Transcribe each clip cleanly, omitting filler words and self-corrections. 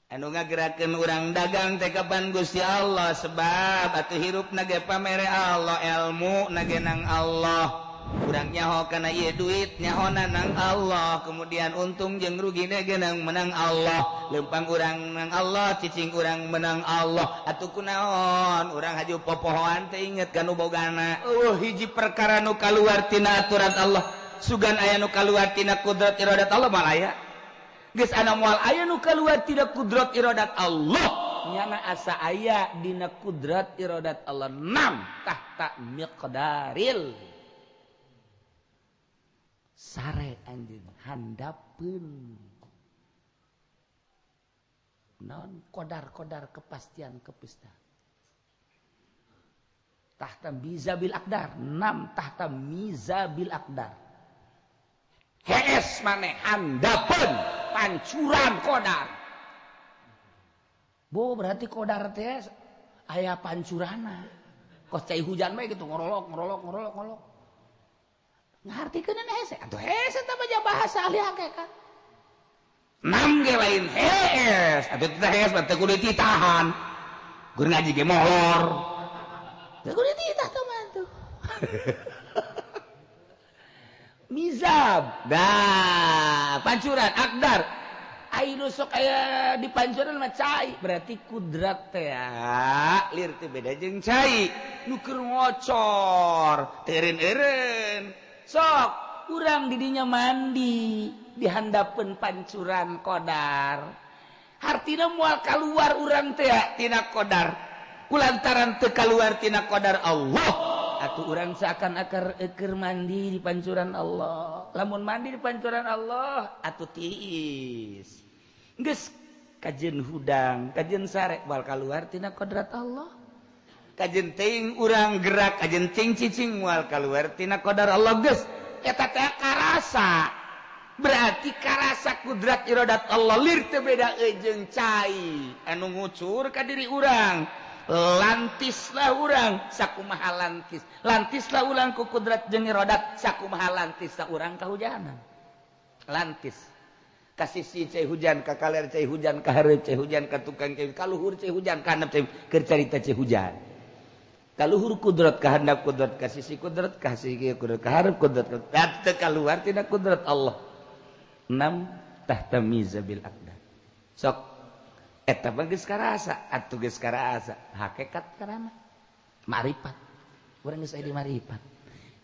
anu ngagerakeun urang dagang teh kapan Gusti Allah sebab atuh hirup nage pamere Allah ilmu nage nang Allah urang nyaho kana ieu duit nyahona nang Allah kemudian untung jeung rugi nage nang menang Allah leumpang urang nang Allah cicing urang menang Allah atuh kunaon urang haju popohoan teh inget kanu bogana hiji perkara nu kaluar tina aturan Allah sugan aya nu kaluar tina kudrat iradat Allah mal aya geus ana moal aya nu kaluar tina kudrat iradat Allah nyana asa aya dina kudrat iradat Allah nam tahta miqdaril sare anjeun handapeun naon kodar-kodar kepastian kepesta tahta mizabil aqdar nam tahta mizabil aqdar hees maneh handapeun pancuran kodar bo berarti kodar teh aya pancurana kos cai hujan mah gitu ngorolok ngartikeun hese atuh hese teh baca bahasa ahli hakikat nam ge lain hees atuh teh hees teh kudu ditahan gur ngaji ge molor teh kudu ditah tuh mizab dah pancuran akdar ainu sok aya di pancuran mah cai berarti kudrat teh lir teh beda jeung cai nu keur ngocor teureun-eureun sok urang didinya mandi dihandapeun pancuran kodar hartina moal kaluar urang teh tina kodar kulantaran teu kaluar tina kodar Allah atuh urang seakan-akan keur mandi di pancuran Allah lamun mandi di pancuran Allah atuh tiis geus kajeun hudang kajeun sare moal kaluar tina kodrat Allah kajeun teuing urang gerak kajeun cing-cicing moal kaluar tina qadar Allah geus eta teh karasa berarti karasa kudrat iradat Allah lir teu beda jeung cai anu ngucur ka diri urang lantislah urang sakumaha lantislah urang ku kudrat jeung iradat sakumaha lantislah urang ka hujanan lantis kasisi cai hujan ka kaler cai hujan ka hareup cai hujan ka tukang cai kaluhur cai hujan ka handap cai keur carita cai hujan kaluhur kudrat kehendak kudrat kasisi kudrat kasih kudrat kaharep kudrat teu kaluar tina kudrat Allah enam tahta mizabil aqdar sok eta mah geus karasa atuh geus karasa hakikat karana ma'rifat urang geus aya di ma'rifat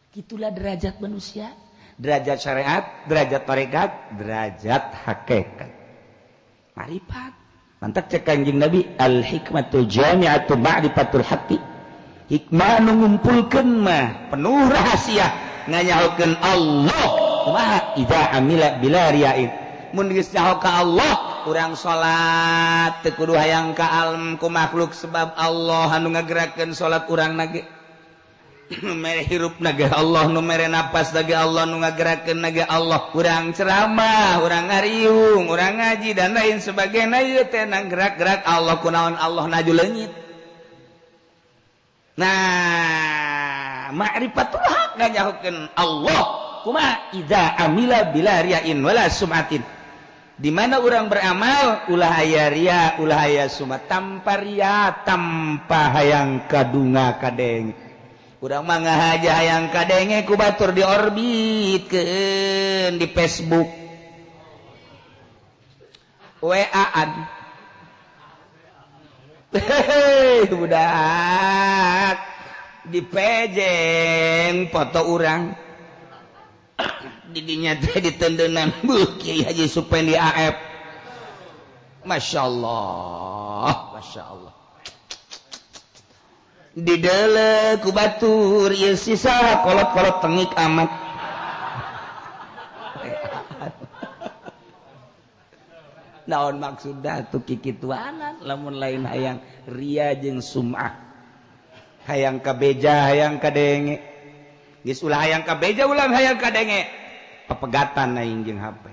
kitulah derajat manusia derajat syariat derajat tarekat derajat hakikat ma'rifat mantap cek Kanjeng Nabi al hikmatul jami'atu ma'rifatul haqqi hikmah nu ngumpulkeun mah penuh rahasia nganyahokeun Allah kumaha idza amila bila riyain mun geus nyaho ka Allah urang salat teu kudu hayang ka alam ku makhluk sebab Allah anu ngagerakeun salat urang nage nu mere hirup nage Allah nu mere napas nage Allah nu ngagerakeun nage Allah urang ceramah urang ngariung urang ngaji dan lain sebagainya ieu teh nang gerak-gerak Allah kunaon Allah naju leungit. Nah, ma'rifatul haq nganyahokeun Allah kumaha idza amila bila riyain wala sum'atin di mana orang beramal ulah aya ria ulah aya sum'at tanpa ria tanpa hayang kadunga kadenge urang mah ngahaja hayang kadenge ku batur di orbitkeun di Facebook WA-an hehehe budak dipejeng foto urang didinya teh ditendeunan beuh Kiai Haji Supendi AF masyaallah dideuleu ku batur ieu sisa kolot-kolot tengik amat naon maksudna tuh kikituanan lamun lain hayang ria jeung sum'ah hayang kabeja hayang kadenge geus ulah hayang kabeja ulah hayang kadenge pepegatan aing jeung HP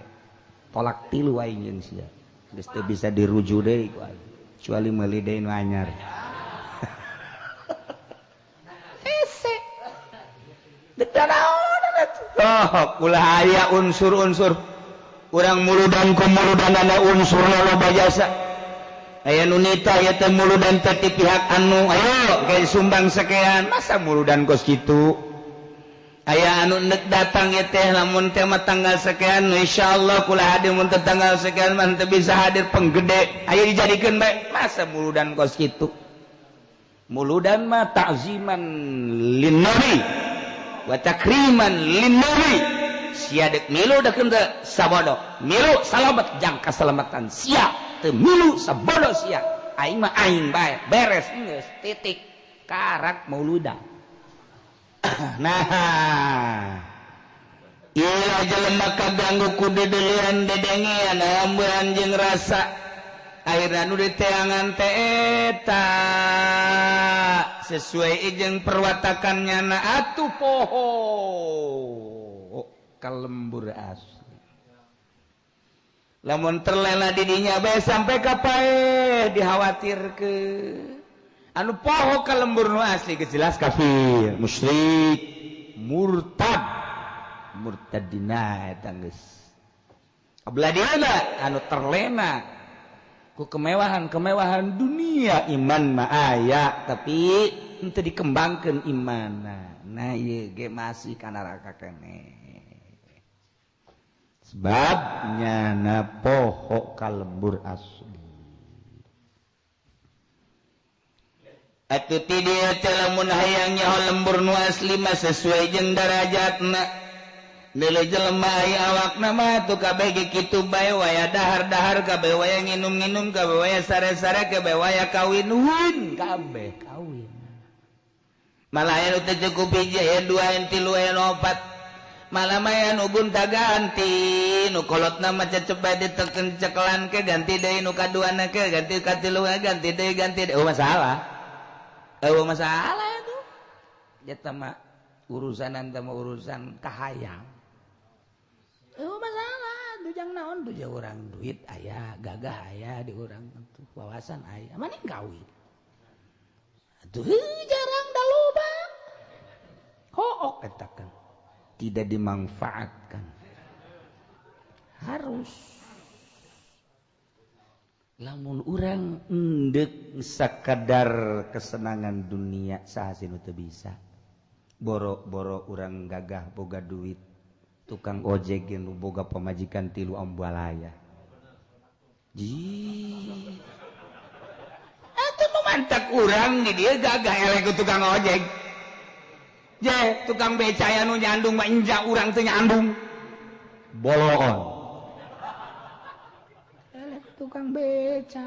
tolak tilu aing jeung sia geus teu bisa diruju deui ku aing kecuali meuli deui nu anyar hese deuk naon atuh ulah aya unsur-unsur urang muludan kumuludanana unsurna loba jasa aya nu nita aya teh muludan teh ti pihak anu ayo kayak sumbang sekean masa muludan kos kitu aya anu neuk datang ya teh lamun teh mah tanggal sekian insyaallah kula hadir mun teh tanggal sekian mah teu bisa hadir penggede aya dijadikeun bae masa muludan kos kitu muludan mah ta'ziman linnabi wa takriman linnabi sia dek milu dakeun teh sabodo milu salamet jang kaselamatan sia teu milu sabodo sia aing mah aing bae beres geus titik karak mauludan. Nah iya jelema kaganggu ku dedeulean dedengean ambeun jeung rasa akhirna nu diteangan teh eta sesuai jeung perwatakannya na atuh poho kalembur asli lamun terlena di dinya bae sampai ka paeh dikhawatirkeun anu poho kalembur nu asli jelas kafir musyrik murtad murtadina eta geus abladina anu terlena ku kemewahan dunia iman mah aya tapi henteu dikembangkeun imanna nah ieu ge masih kana neraka keneh sebabnya na poho kalembur asli atuh ti dieu teh lamun hayang nyaho lembur nu asli mah sesuai jeung darajatna deuleu jelema aya awakna mah tuh kabeh ge kitu bae waya dahar-dahar kabeh waya nginum-nginum kabeh waya sare-sare kabeh waya kawin kabeh kawin malah aya nu teu cukup hiji aya 2 aya 3 aya 4 malah mah aya nu gunta ganti nu kolotna mah cecep bae diteken cekelan ke ganti deui nu kaduana ke ganti katilu ganti deui masalah masalah itu eta mah urusan anta mah urusan kahayang masalah tujang naon tuh urang duit aya gagah aya di urang tuh wawasan aya maning kawin atuh jarang da loba hook katakan tidak dimanfaatkan harus lamun urang endek sakadar kesenangan dunia saha nu teu bisa boro-boro urang gagah boga duit tukang ojek nu boga pamajikan 3 ambalaya ji atuh nu mantak urang di dieu gagah elek ku tukang ojek je tukang beca anu nyandung mah enjak urang teu nyandung boloon tukang beca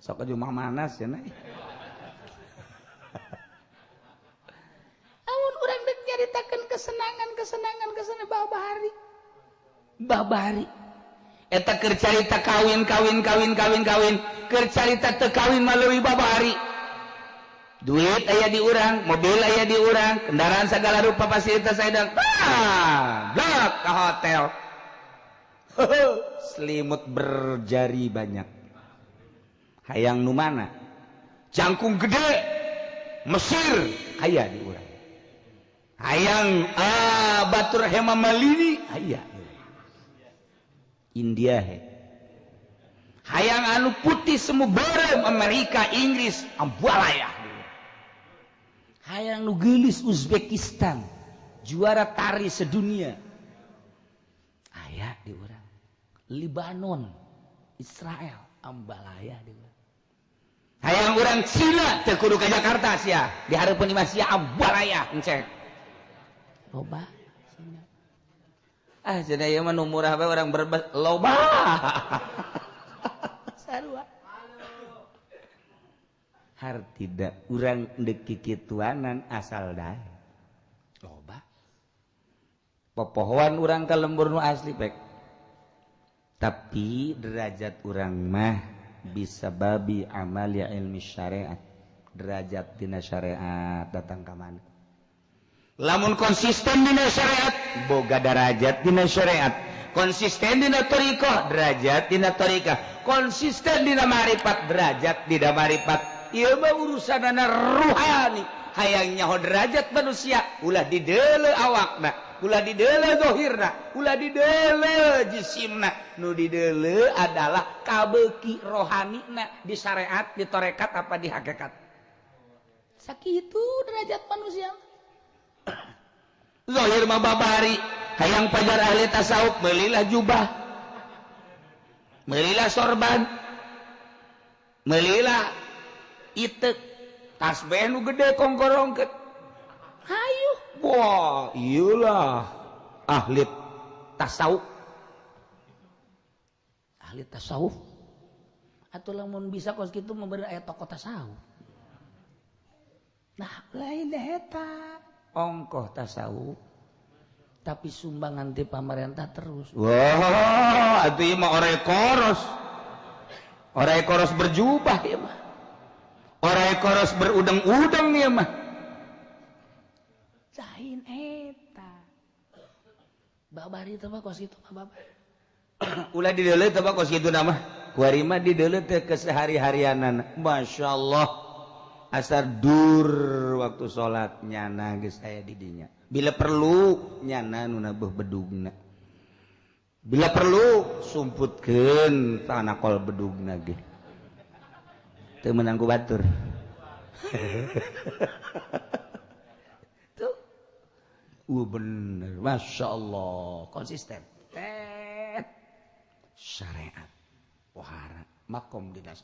sok aja mah manas ya nih amun urang dek nyaritakeun kesenangan babahari eta keur carita kawin keur carita teu kawin mah leuwih babahari duit aya di urang mobil aya di urang kendaraan segala rupa fasilitas aya blok ka hotel selimut berjari banyak hayang nu mana jangkung gede Mesir aya di urang hayang batur hema malini aya India hayang anu putih semu berem Amerika Inggris ambualaya hayang nu geulis Uzbekistan juara tari sedunia aya di urang Libanon, Israel, ambalaya di urang. Hayang urang Cina teu kudu ka Jakarta sia, di hareupeun imah sia ambalaya encek. Loba Cina. Cenah ieu mah nu murah bae urang berbes loba. Sarua. Har tidak urang deuk kikituanan asal dae. Loba. Popohoan urang ka lembur nu asli pek. Tapi derajat urang mah bisa babi amal ya ilmi syariat derajat dina syariat datang ka mana lamun konsisten dina syariat boga derajat dina syariat konsisten dina thariqah derajat dina thariqah konsisten dina marifat derajat dina marifat ieu mah urusanana ruhani hayang nyaho derajat manusia ulah dideuleu awakna ulah didele zahirna ulah didele jisimna nu didele adalah kabeuki rohanina di syariat di tarekat apa di hakikat sakitu derajat manusia zahir mah babari hayang pajar ahli tasawuf meunilah jubah meunilah sorban meunilah itek tasbih nu gede kongkorongkeut hayu wah iyalah ahli tasawuf atuh lamun bisa kos kitu memberi aya tokoh tasawuf nah lain eta ongkoh tasawuf tapi sumbangan ti pamarentah terus wah atuh ieu mah orek koros berjubah ieu mah orek koros berudang-udang ieu mah lain eta babari teh mah kos kitu mah babari ulah dideuleu teh mah kos kitu mah kuari mah dideuleu teh kesehari-harianana masyaallah asar dur waktu salat nyana geus aya di dinya bila perlu nyana nu nabeuh bedugna bila perlu sumputkeun tanakol bedugna ge teu meunang ku batur tuh bener masyaallah konsisten syariat wahara makom dina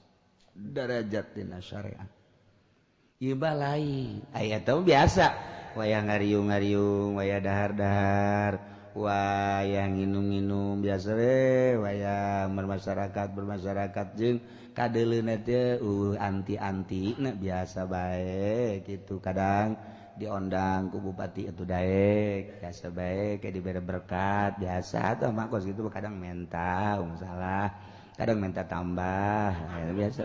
derajat dina syariat ieu balai aya teh biasa wayah ngariung-ngariung wayah dahar-dahar wayah nginum-nginum biasa we wayah bermasyarakat jeung kadeuleuna teh anti-antina biasa bae kitu kadang diondang ku bupati atuh daek biasa bae kayak dibere berkat biasa atuh mah kos kitu kadang menta salah kadang minta tambah ya, biasa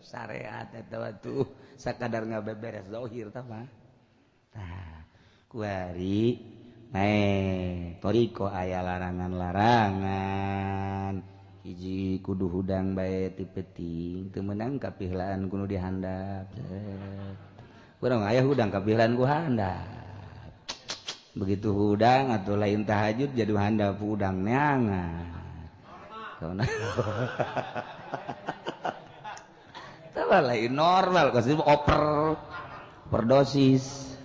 syariat eta tuh sakadar ngabeberes zahir tah mah tah kuari toriko aya larangan-larangan hiji kudu hudang bae ti peuting teu meunang kapihlaan kudu dihandap urang aya hudang kapihlaan ku handap begitu hudang atau lain tahajud jadi handap hudang neangan kauna tah lain normal kasih overdosis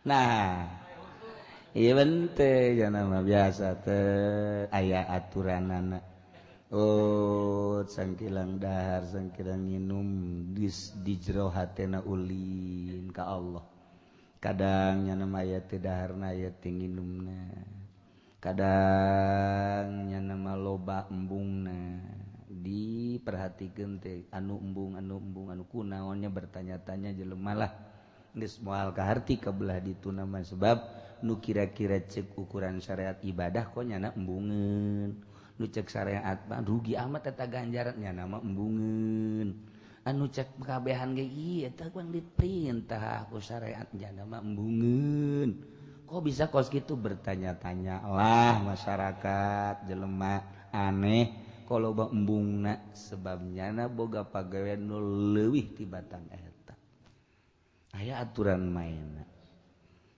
nah iya bente jangan mah biasa teh aya aturanana sangkilang dahar sangkilang minum di jero hatena ulin ka Allah kadang nya nama aya teh daharna aya teh nginumna kadang nya nama loba embungna diperhatikeun teh anu embung anu kunaonnya bertanya-tanya jelema lah geus moal kaharti kabelah ditu nama sebab nu kira-kira cek ukuran syariat ibadah kok nyana embungeun nu cek syariat mah rugi amat eta ganjaran nya nama embungeun anu cek kabehan ge ieu eta kuang diperintah ku syariat nya nama embungeun kok bisa kos kitu bertanya-tanya lah masyarakat jelema aneh kalau loba embungna sebabnya na boga pagawean nu leuwih tibatan eta aya aturan mainna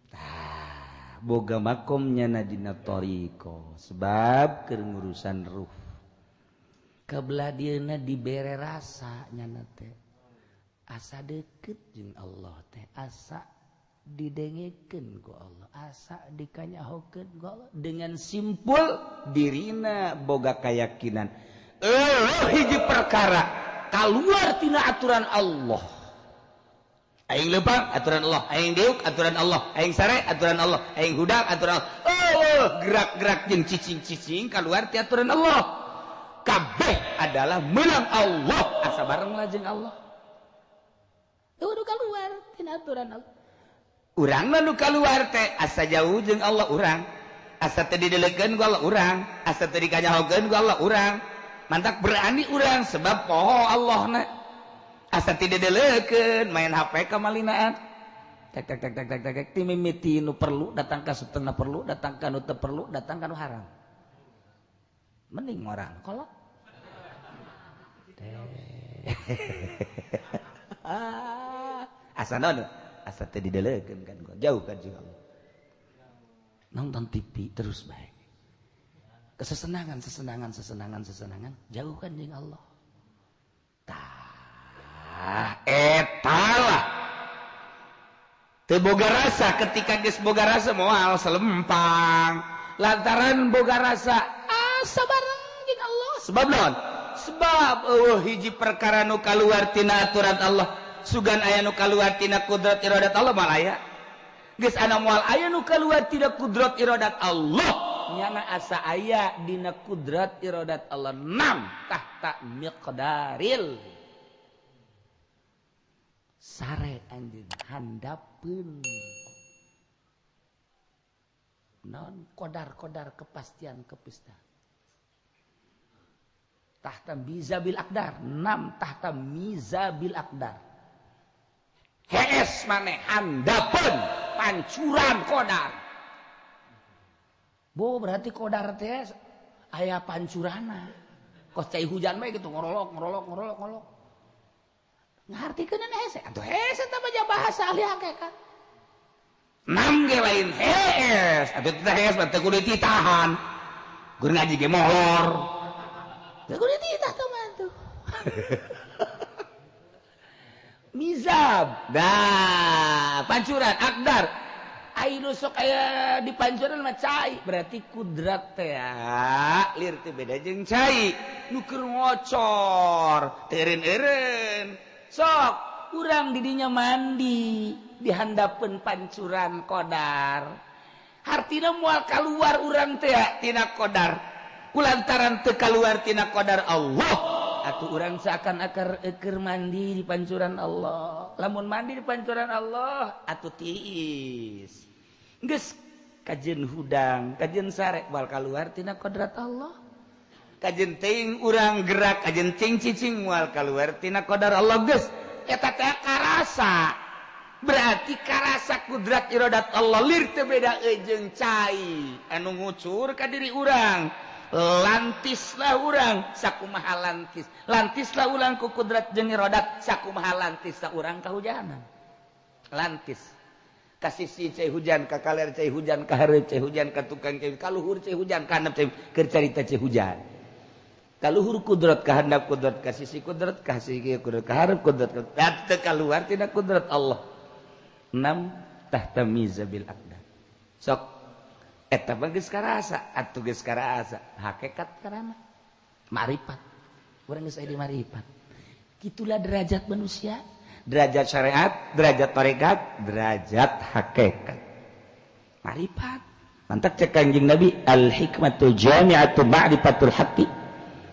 tah boga makomnya na dina toriko sebab keur ngurusan ruh kabelah dieuna dibere rasa nyana teh asa deukeut jeung Allah teh asa didengekeun ku Allah asa dikanyahokeun ku Allah dengan simpul dirina boga keyakinan hiji perkara kaluar tina aturan Allah aing leumpang aturan Allah aing diuk aturan Allah aing sare aturan Allah aing hudang aturan Allah gerak-gerak jeung cicing-cicing kaluar ti aturan Allah kabeh adalah menang Allah asa bareng lah jeung Allah udah keluar tina aturan Allah urang mah nu kaluar teh asa jauh jeung Allah urang asa teu didelekeun ku Allah urang asa teu dikanyahokeun ku Allah urang mantak berani urang sebab poho Allahna asa teu didelekeun main HP kamalinaan tek ti mimiti nu perlu datang ka setengah perlu datang ka nu teu perlu datang ka nu haram mending orang kolot asa naon asa teh didelekeun kan jauhkan jeung Allah. Nonton TV terus bae. Kesesenangan jauhkan jeung Allah. Tah eta lah. Teu boga rasa ketika geus boga rasa moal selempang. Lantaran boga rasa sabareng jeung Allah. Sebab naon? Sebab hiji perkara nu kaluar tina aturan Allah. Sugan aya nu kaluar tina kudrat iradat Allah mal aya. Geus ana moal aya nu kaluar tina kudrat iradat Allah. Nyana asa aya dina kudrat iradat Allah 6 tahta miqdaril. Sare anjeun handapeun. Non kodar kepastian kepistaan. Tahta mizabil akdar 6 tahta mizabil akdar. Hees maneh handapeun pancuran kodar. Bo berarti kodar teh aya pancurana. Kos cai hujan bae kitu ngorolok. Ngartikeun hese atuh hese teh baca bahasa ahli hakikat. 6 ge lain hees atuh teh hees teh kudu ditahan. Gur ngaji ge molor. Teh kudu ditah teman tuh. Mizab. Dah, pancuran akdar. Ainu sok aya di pancuran mah cai, berarti kudrat teh lir teh beda jeung cai. Nu keur ngocor, teureun-eureun. Sok urang di dinya mandi di handapeun pancuran kodar. Hartina moal kaluar urang teh tina kodar. Kulantaran teu kaluar tina kodar Allah. Atuh urang seakan-akan keur mandi di pancuran Allah. Lamun mandi di pancuran Allah atuh tiis. Geus kajeun hudang, kajeun sare moal kaluar tina kodrat Allah. Kajeun teuing urang gerak, kajeun cing-cicing moal kaluar tina kodar Allah geus. Eta teh karasa. Berarti karasa kudrat iradat Allah lir teu beda jeung cai anu ngucur ka diri urang. Lantislah urang sakumaha lantislah urang ku kudrat jeung iradat sakumaha lantislah urang kahujanan. Lantis kasisi cai hujan ka kaler cai hujan ka hareup cai hujan ka tukang cai kaluhur cai hujan ka handap cai keur carita cai hujan. Kaluhur kudrat ka handap kudrat kasisi kudrat kasisi kudrat ka hareup kudrat teu kaluar tina kudrat Allah. 6 tahta mizabil aqdar. Sok eta mah geus karasa atuh geus karasa hakikat karana ma'rifat urang geus aya di ma'rifat kitulah derajat manusia derajat syariat derajat tarekat derajat hakikat ma'rifat mantap cek Kanjeng Nabi al hikmatul jami'atu ma'rifatul haqqi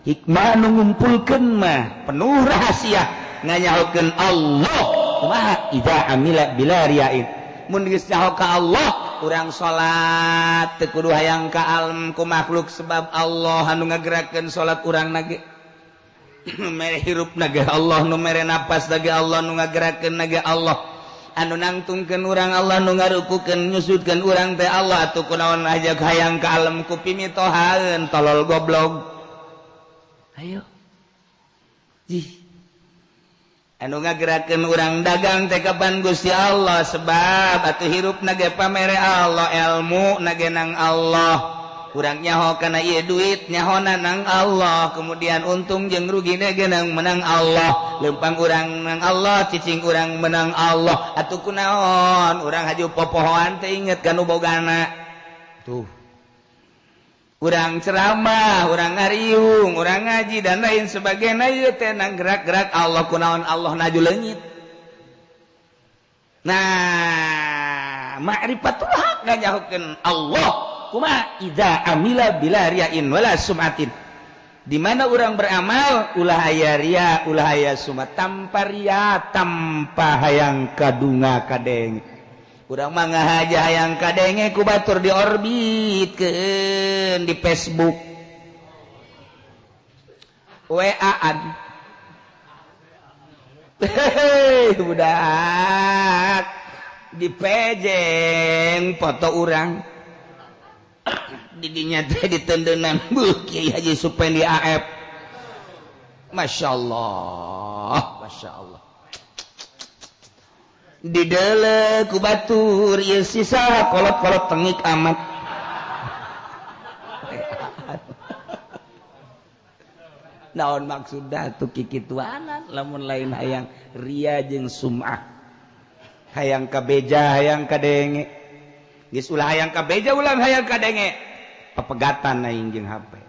hikmah nu ngumpulkeun mah penuh rahasia nganyahokeun Allah kumaha idza amila bila ria'in mun geus nyaho ka Allah urang salat teu kudu hayang ka alam ku makhluk sebab Allah anu ngagerakeun salat urang nage nu mere hirup nage Allah nu mere napas nage Allah nu ngagerakeun nage Allah anu nangtungkeun urang Allah nu ngarukukeun nyusudkeun urang teh Allah atuh kunaon aja hayang ka alam ku pimitohaeun tolol goblok ayo jih anu ngagerakeun urang dagang teh kapan Gusti Allah sebab atuh hirup nage pamere Allah ilmu nage nang Allah urang nyaho kana ieu duit nyahona nang Allah kemudian untung jeung rugi nage nang menang Allah leumpang urang nang Allah cicing urang menang Allah atuh kunaon urang haju popohoan teh inget kanu bogana tuh urang ceramah, urang ngariung, urang ngaji dan lain sebagainya ieu teh nang gerak-gerak Allah kunaon Allah naju leungit. Nah, ma'rifatul haq nganyahokeun Allah kumaha idza amila bila ria'in wala sum'atin. Di mana urang beramal ulah aya ria, ulah aya sum'at tanpa ria, tanpa hayang kadunga kadeng. Urang mah ngahaja hayang kadenge ku batur di orbitkeun di Facebook. WA-an. Budak dipejeng foto urang. Didinya teh ditendeunan beuh Kiai Haji Supendi AF. Masyaallah, masyaallah. didele ku batur ieu sisa kolot-kolot tengik amat. Naon maksudna tuh kikituanan lamun lain hayang ria jeung sum'ah. Hayang kabeja hayang kadenge. Geus ulah hayang kabeja ulah hayang kadenge. Pepegatan aing jeung HP.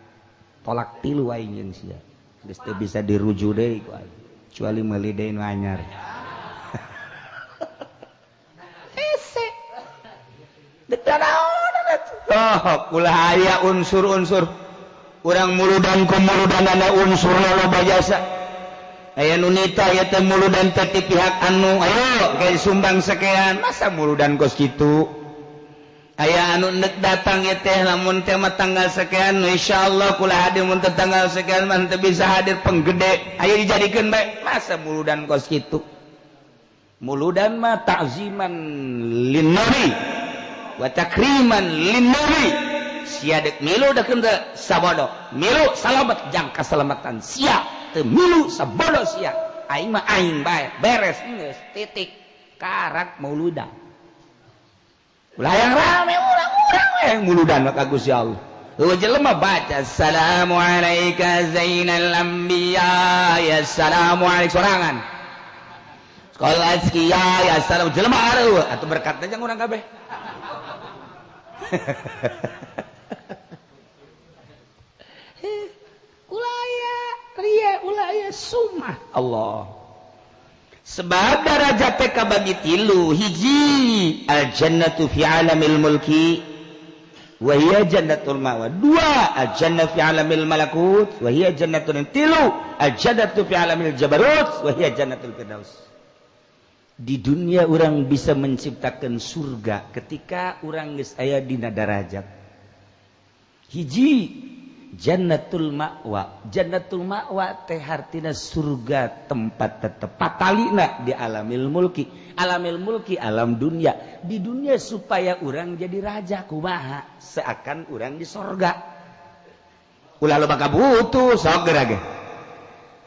Tolak tilu aing jeung sia. Geus teu bisa diruju deui ku aing. Kecuali meuli deui nu anyar. Hese. Detanaon atuh. Oh, ulah aya unsur-unsur urang muludan ku muludanana unsurna loba jasa. Aya nu nita aya teh muludan teh ti pihak anu ayo ge sumbang sakean masa muludan kos kitu. Aya anu neuk datang ya teh lamun teh mah tanggal sakean insyaallah kula hadir mun teh tanggal sakean mah teu bisa hadir penggede aya dijadikeun bae masa muludan kos kitu. Muludan mah ta'ziman lin-nabi wa takriman lin-nabi. Sia dek milu dekeun teh sabodo milu salamet jang kaselamatan sia teu milu sabodo sia aing mah aing bae beres geus titik karak mauludan. Ulah yang rame urang-urang we muludan ka Gusti Allah. Heuh jelema baca assalamu alayka zainal anbiya ya assalamu alayka sorangan. Sekolah azkiya ya assalamu jelema areuh atuh berkatna jeung urang kabeh. Ulaya ria ulaya sumah Allah. Sebab darajat teh kabagi tilu hiji al jannatu fi alamil mulki wa hiya jannatul ma'wa. Dua al jannah fi alamil malakut wa hiya jannatul tilu al jannatu fi alamil jabarut wa hiya jannatul firdaus. Di dunia orang bisa menciptakan surga ketika orang geus aya dina darajat hiji jannatul ma'wa. Jannatul ma'wa teh artina surga tempat tetep patalina di alamil mulki. Alamil mulki alam dunia. Di dunia supaya orang jadi raja kumaha seakan orang di sorga. Ulah loba kabutuh sok gerage.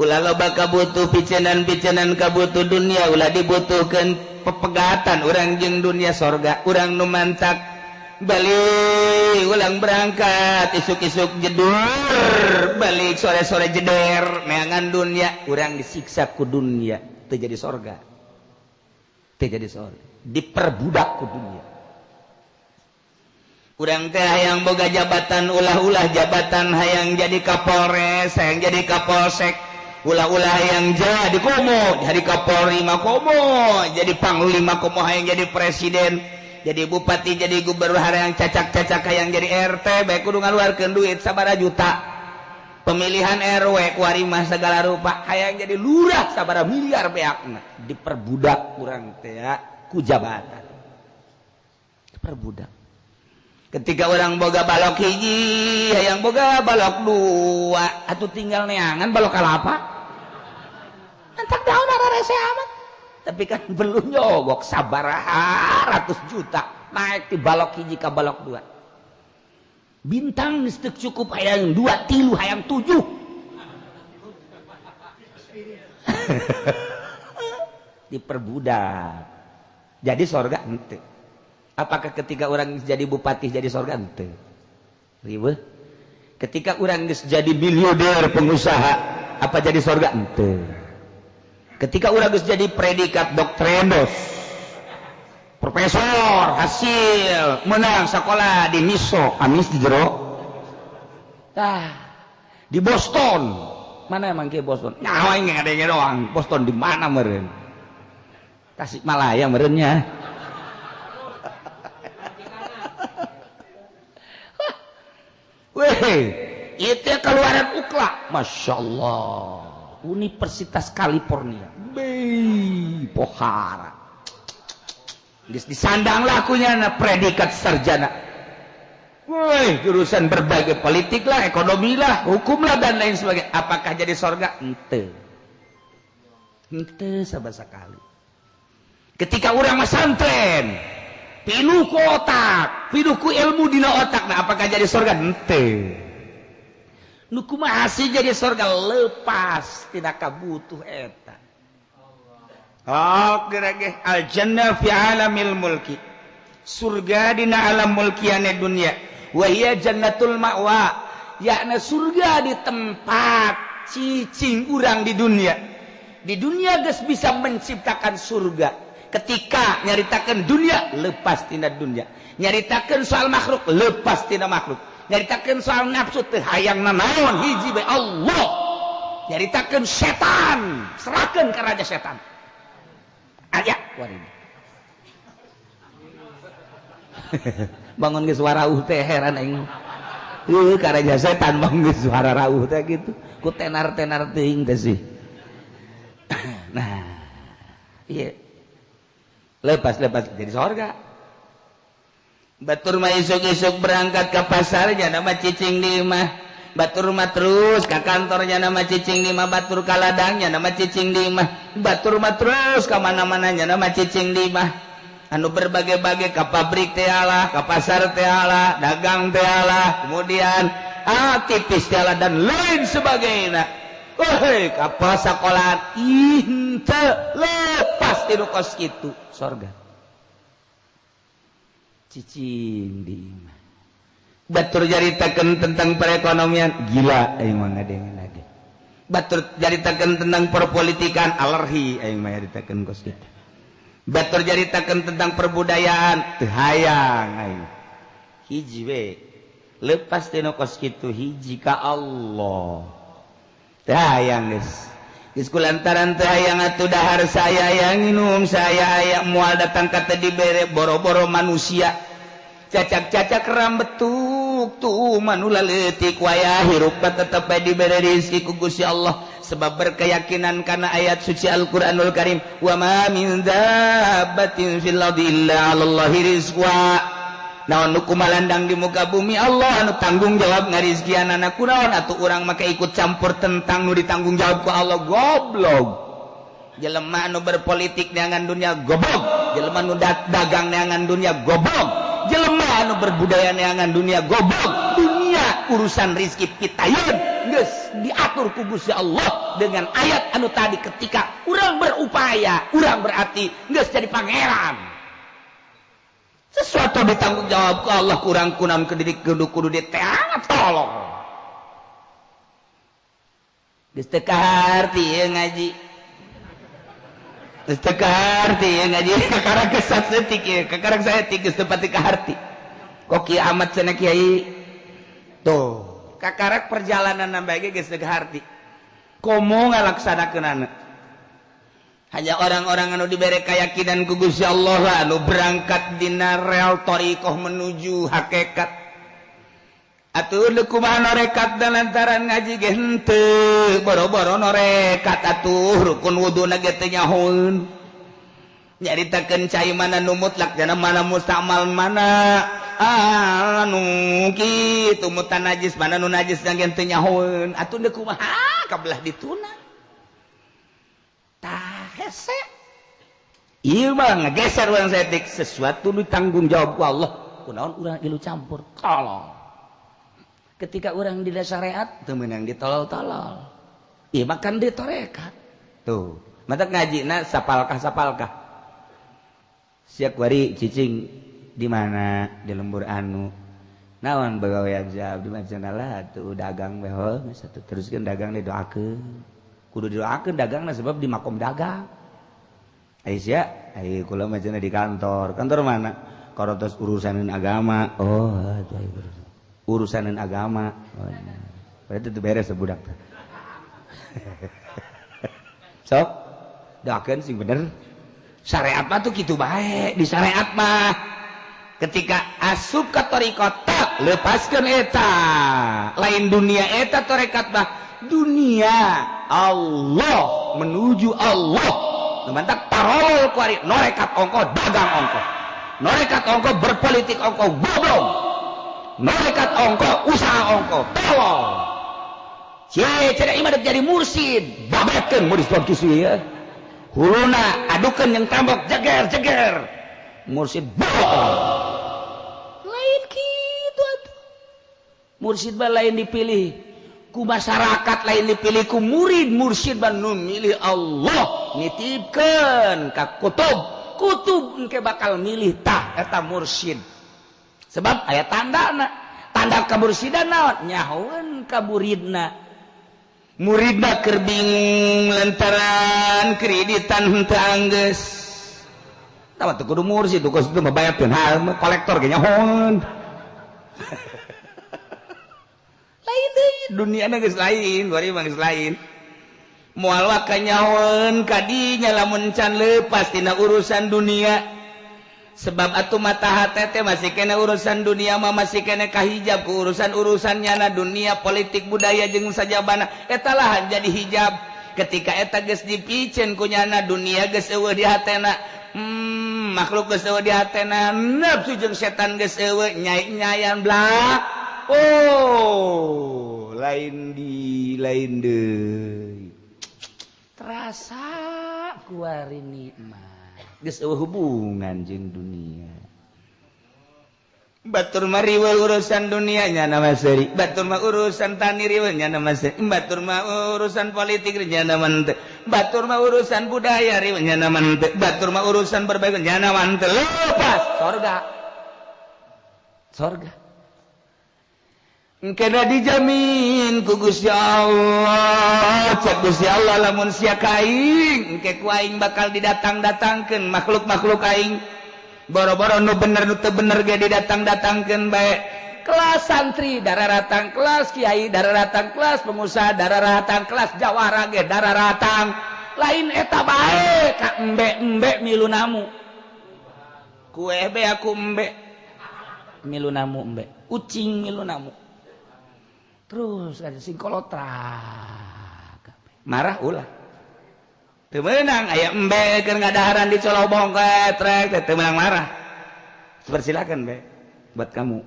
Ulah loba kabutuh picenan-picenan kabutuh dunia ulah dibutuhkeun pepegatan urang jeung dunia sorga. Urang nu mantak balik ulang berangkat isuk-isuk jedur balik sore-sore jeder neangan dunia urang disiksa ku dunia teu jadi sorga teu jadi sorga diperbudak ku dunia. Urang teh hayang boga jabatan ulah-ulah jabatan hayang jadi kapolres hayang jadi kapolsek ulah-ulah hayang jadi komo jadi kapolri mah komo jadi panglima komo hayang jadi presiden jadi bupati jadi gubernur hayang cacak-cacak hayang jadi RT bae kudu ngaluarkeun duit sabaraha juta pemilihan RW kuari mah segala rupa hayang jadi lurah sabaraha miliar beakna diperbudak urang teh ku jabatan diperbudak. Ketika orang boga balok hiji hayang boga balok dua atuh tinggal neangan balok kalapa entak daun ada rese amat. Tapi kan belum nyogok sabaraha ratus juta naik di balok hiji ka balok dua. Bintang geus teu cukup hayang 2 3 hayang 7. Diperbudak. Jadi sorga henteu. Apakah ketika orang jadi bupati jadi sorga henteu? Riweuh. Ketika orang geus jadi miliarder pengusaha apa jadi sorga henteu? Ketika urang geus jadi predikat doktrenos profesor hasil menang sekolah di MISO amis di jero di Boston mana emang ke Boston nyawa ini ngadenge doang Boston di mana meureun Tasikmalaya meureunnya weh itu keluaran UKLA Masya Allah Universitas California Pohara disandang lakunya na predikat sarjana woi jurusan berbagai politik lah ekonomi lah hukum lah dan lain sebagainya apakah jadi sorga ente sama sekali. Ketika orang masantren pinuh ku otak pinuh ku ilmu dina otak nah apakah jadi sorga ente nu kumaha jadi sorga lepas tidak kabutuh eta Oh, gerage al jannah fi alamil mulki. Surga dina alam mulkiane dunia. Wa hiya jannatul ma'wa. Yakna surga di tempat cicing urang di dunia. Di dunia geus bisa menciptakan surga. Ketika nyaritakeun dunia lepas tina dunia. Nyaritakeun soal makhluk lepas tina makhluk. Nyaritakeun soal nafsu teu hayang nanaon hiji bae Allah. Nyaritakeun setan, serahkeun ka raja setan. Aja warin. Bangun geus suara teh heran aing. Ka raja setan bangun geus suara rauh teh gitu. Ku tenar-tenar teuing teh sih. Nah. Iya. Lepas jadi surga. Batur mah isuk-isuk berangkat ke pasarnya nama cicing di imah. Batur mah terus ke kantornya nama cicing di imah. Batur ka ladangnya nama cicing di imah. Batur mah terus ke mana-mananya nama cicing di imah. Anu berbagai-bagai ke pabrik teh alah, ke pasar teh alah, dagang teh alah, kemudian aktivis teh alah dan lain sebagainya. Woi, kapal sekolah inte lepas di kos kitu surga. Cicing di imah. Batur jaritakeun tentang perekonomian gila aing mah ngadengeun lagi. Batur jaritakeun tentang perpolitikan alergi aing mah jaritakeun kos kitu. Batur jaritakeun tentang perbudayaan teu hayang aing. Hiji we lepas tina kos kitu hiji ka Allah. Teu hayang geus. Geus kulantaran teu hayang atuh dahar saya yang minum saya aya moal datang ka teu dibere boro-boro manusia. Cacak-cacak rambetuk tuh manula leutik wayah hirup tetep bae dibere rezeki ku Gusti Allah sebab berkeyakinan kana ayat suci Al-Qur'anul Karim wa ma min dabbatin fil ardi illa 'alallahi rizqa. Naon nu kumalandang di muka bumi Allah anu tanggung jawab ngarizkianana kunaon atuh urang make ikut campur tentang nu ditanggung jawab ku Allah goblok. Jelema anu berpolitik neangan dunia goblok, jelema anu dagang neangan dunia goblok. Jelema anu berbudaya neangan dunia goblok. Dunia urusan rizki pitayeun geus diatur ku Gusti Allah dengan ayat anu tadi ketika urang berupaya, urang berarti geus jadi pangeran. Sesuatu ditanggung jawab ku Allah kurang kunaon kudu diteangat tolong. Geus teu kaharti ye ngaji. Geus teu kaharti ye ngaji kakarang kesat seutik ye, kakarang saeutik geus teu pati kaharti. Kok kieu amat cenah kiai. Tuh, kakarak perjalanan nambah geus teu kaharti. Komo ngalaksanakeunana. Hanya orang-orang anu diberi keyakinan ku Gusti Allah anu berangkat dina rel thariqah menuju hakikat. Atuh deuk kumaha norekat lantaran ngaji ge henteu, boro-boro norekat atuh rukun wuduna ge teu nyahoeun. Nyaritakeun cai mana nu mutlak jana mana mustamal mana anu kitu mutanajis mana nu najis ge teu nyahoeun. Atuh deuk kumaha kabelah dituna. Tah hese. Ieu mah ngageser urang saeutik sesuatu ditanggung jawab ku Allah. Kunaon urang ilu campur? Tolong. Ketika orang di syariat teu meunang ditolol-tolol. Ieu mah kan ditorekat. Tuh, mata ngajina sapalkah. Siap wari cicing di mana di lembur anu. Naon bagawean jawab di macenah tuh dagang we heuh satu teruskeun dagang didoakeun. Kudu didoakeun dagangna sebab di makom dagang. Aisyah, ai kula macenah di kantor. Kantor mana? Karotos urusaneun agama. Oh, urusaneun agama. Oh, berarti itu beres sebudak. Sok, doakeun sing bener. Syariat mah tuh kitu bae. Di syariat mah ketika asup ka thariqat lepaskeun eta. Lain dunia eta tarekat mah dunia Allah menuju Allah. Mantak parol ku ari norekat ongko dagang ongko. Norekat ongko berpolitik ongko goblok. Norekat ongko usaha ongko tolol. Cenah imah jadi mursid, babetkeun murid kisu ya. Huluna adukeun yang tambok jeger. Mursid bohong. Lain kitu atuh. Mursid mah lain dipilih ku masyarakat, lain dipilih ku murid. Mursid mah nu milih Allah nitipkeun ka kutub engke bakal milih tah eta mursyid sebab aya tanda kamursidan naon nyahoeun ka muridna keur bingung lantaran kreditan henteu anggeus tah teu kudu mursyid kudu mah bayarkeun kolektor ge nyahoeun lain deui duniana geus lain bari mah geus lain moal waka nyahoeun kadinya lamun can leupas tina urusan dunia sebab atuh mata hate teh masih kena urusan dunia mah masih kena kahijab ku urusan-urusannya na dunia politik budaya jeung sajabana eta lah jadi hijab ketika eta geus dipicen ku nyana dunia geus eueuh di hatena makhluk geus eueuh di hatena nafsu jeung setan geus eueuh nyai-nyayan blak lain deui terasa kuari nikmat geus eueuh hubungan jeung dunia batur mah riweuh urusan dunia nyana mah seuri batur mah urusan tani riweuh nyana mah seuri batur mah urusan politik nyana mah henteu batur mah urusan budaya riweuh nyana mah henteu batur mah urusan berbagi nyana mah henteu lepas sorga engkena dijamin ku Gusti Allah cek Gusti Allah lamun sia kaing engke ku aing bakal didatang-datangkeun makhluk-makhluk aing boro-boro nu bener nu teu bener ge didatang-datangkeun bae kelas santri dararatang kelas kiai dararatang kelas pengusaha dararatang kelas jawara ge dararatang lain eta bae ka embe milu namu kue be aku embe milu namu embe ucing milu namu terus ada singkolotra marah ulah teu meunang aya embe keur ngadaharan di colobong ketrek teu meunang marah persilakan be buat kamu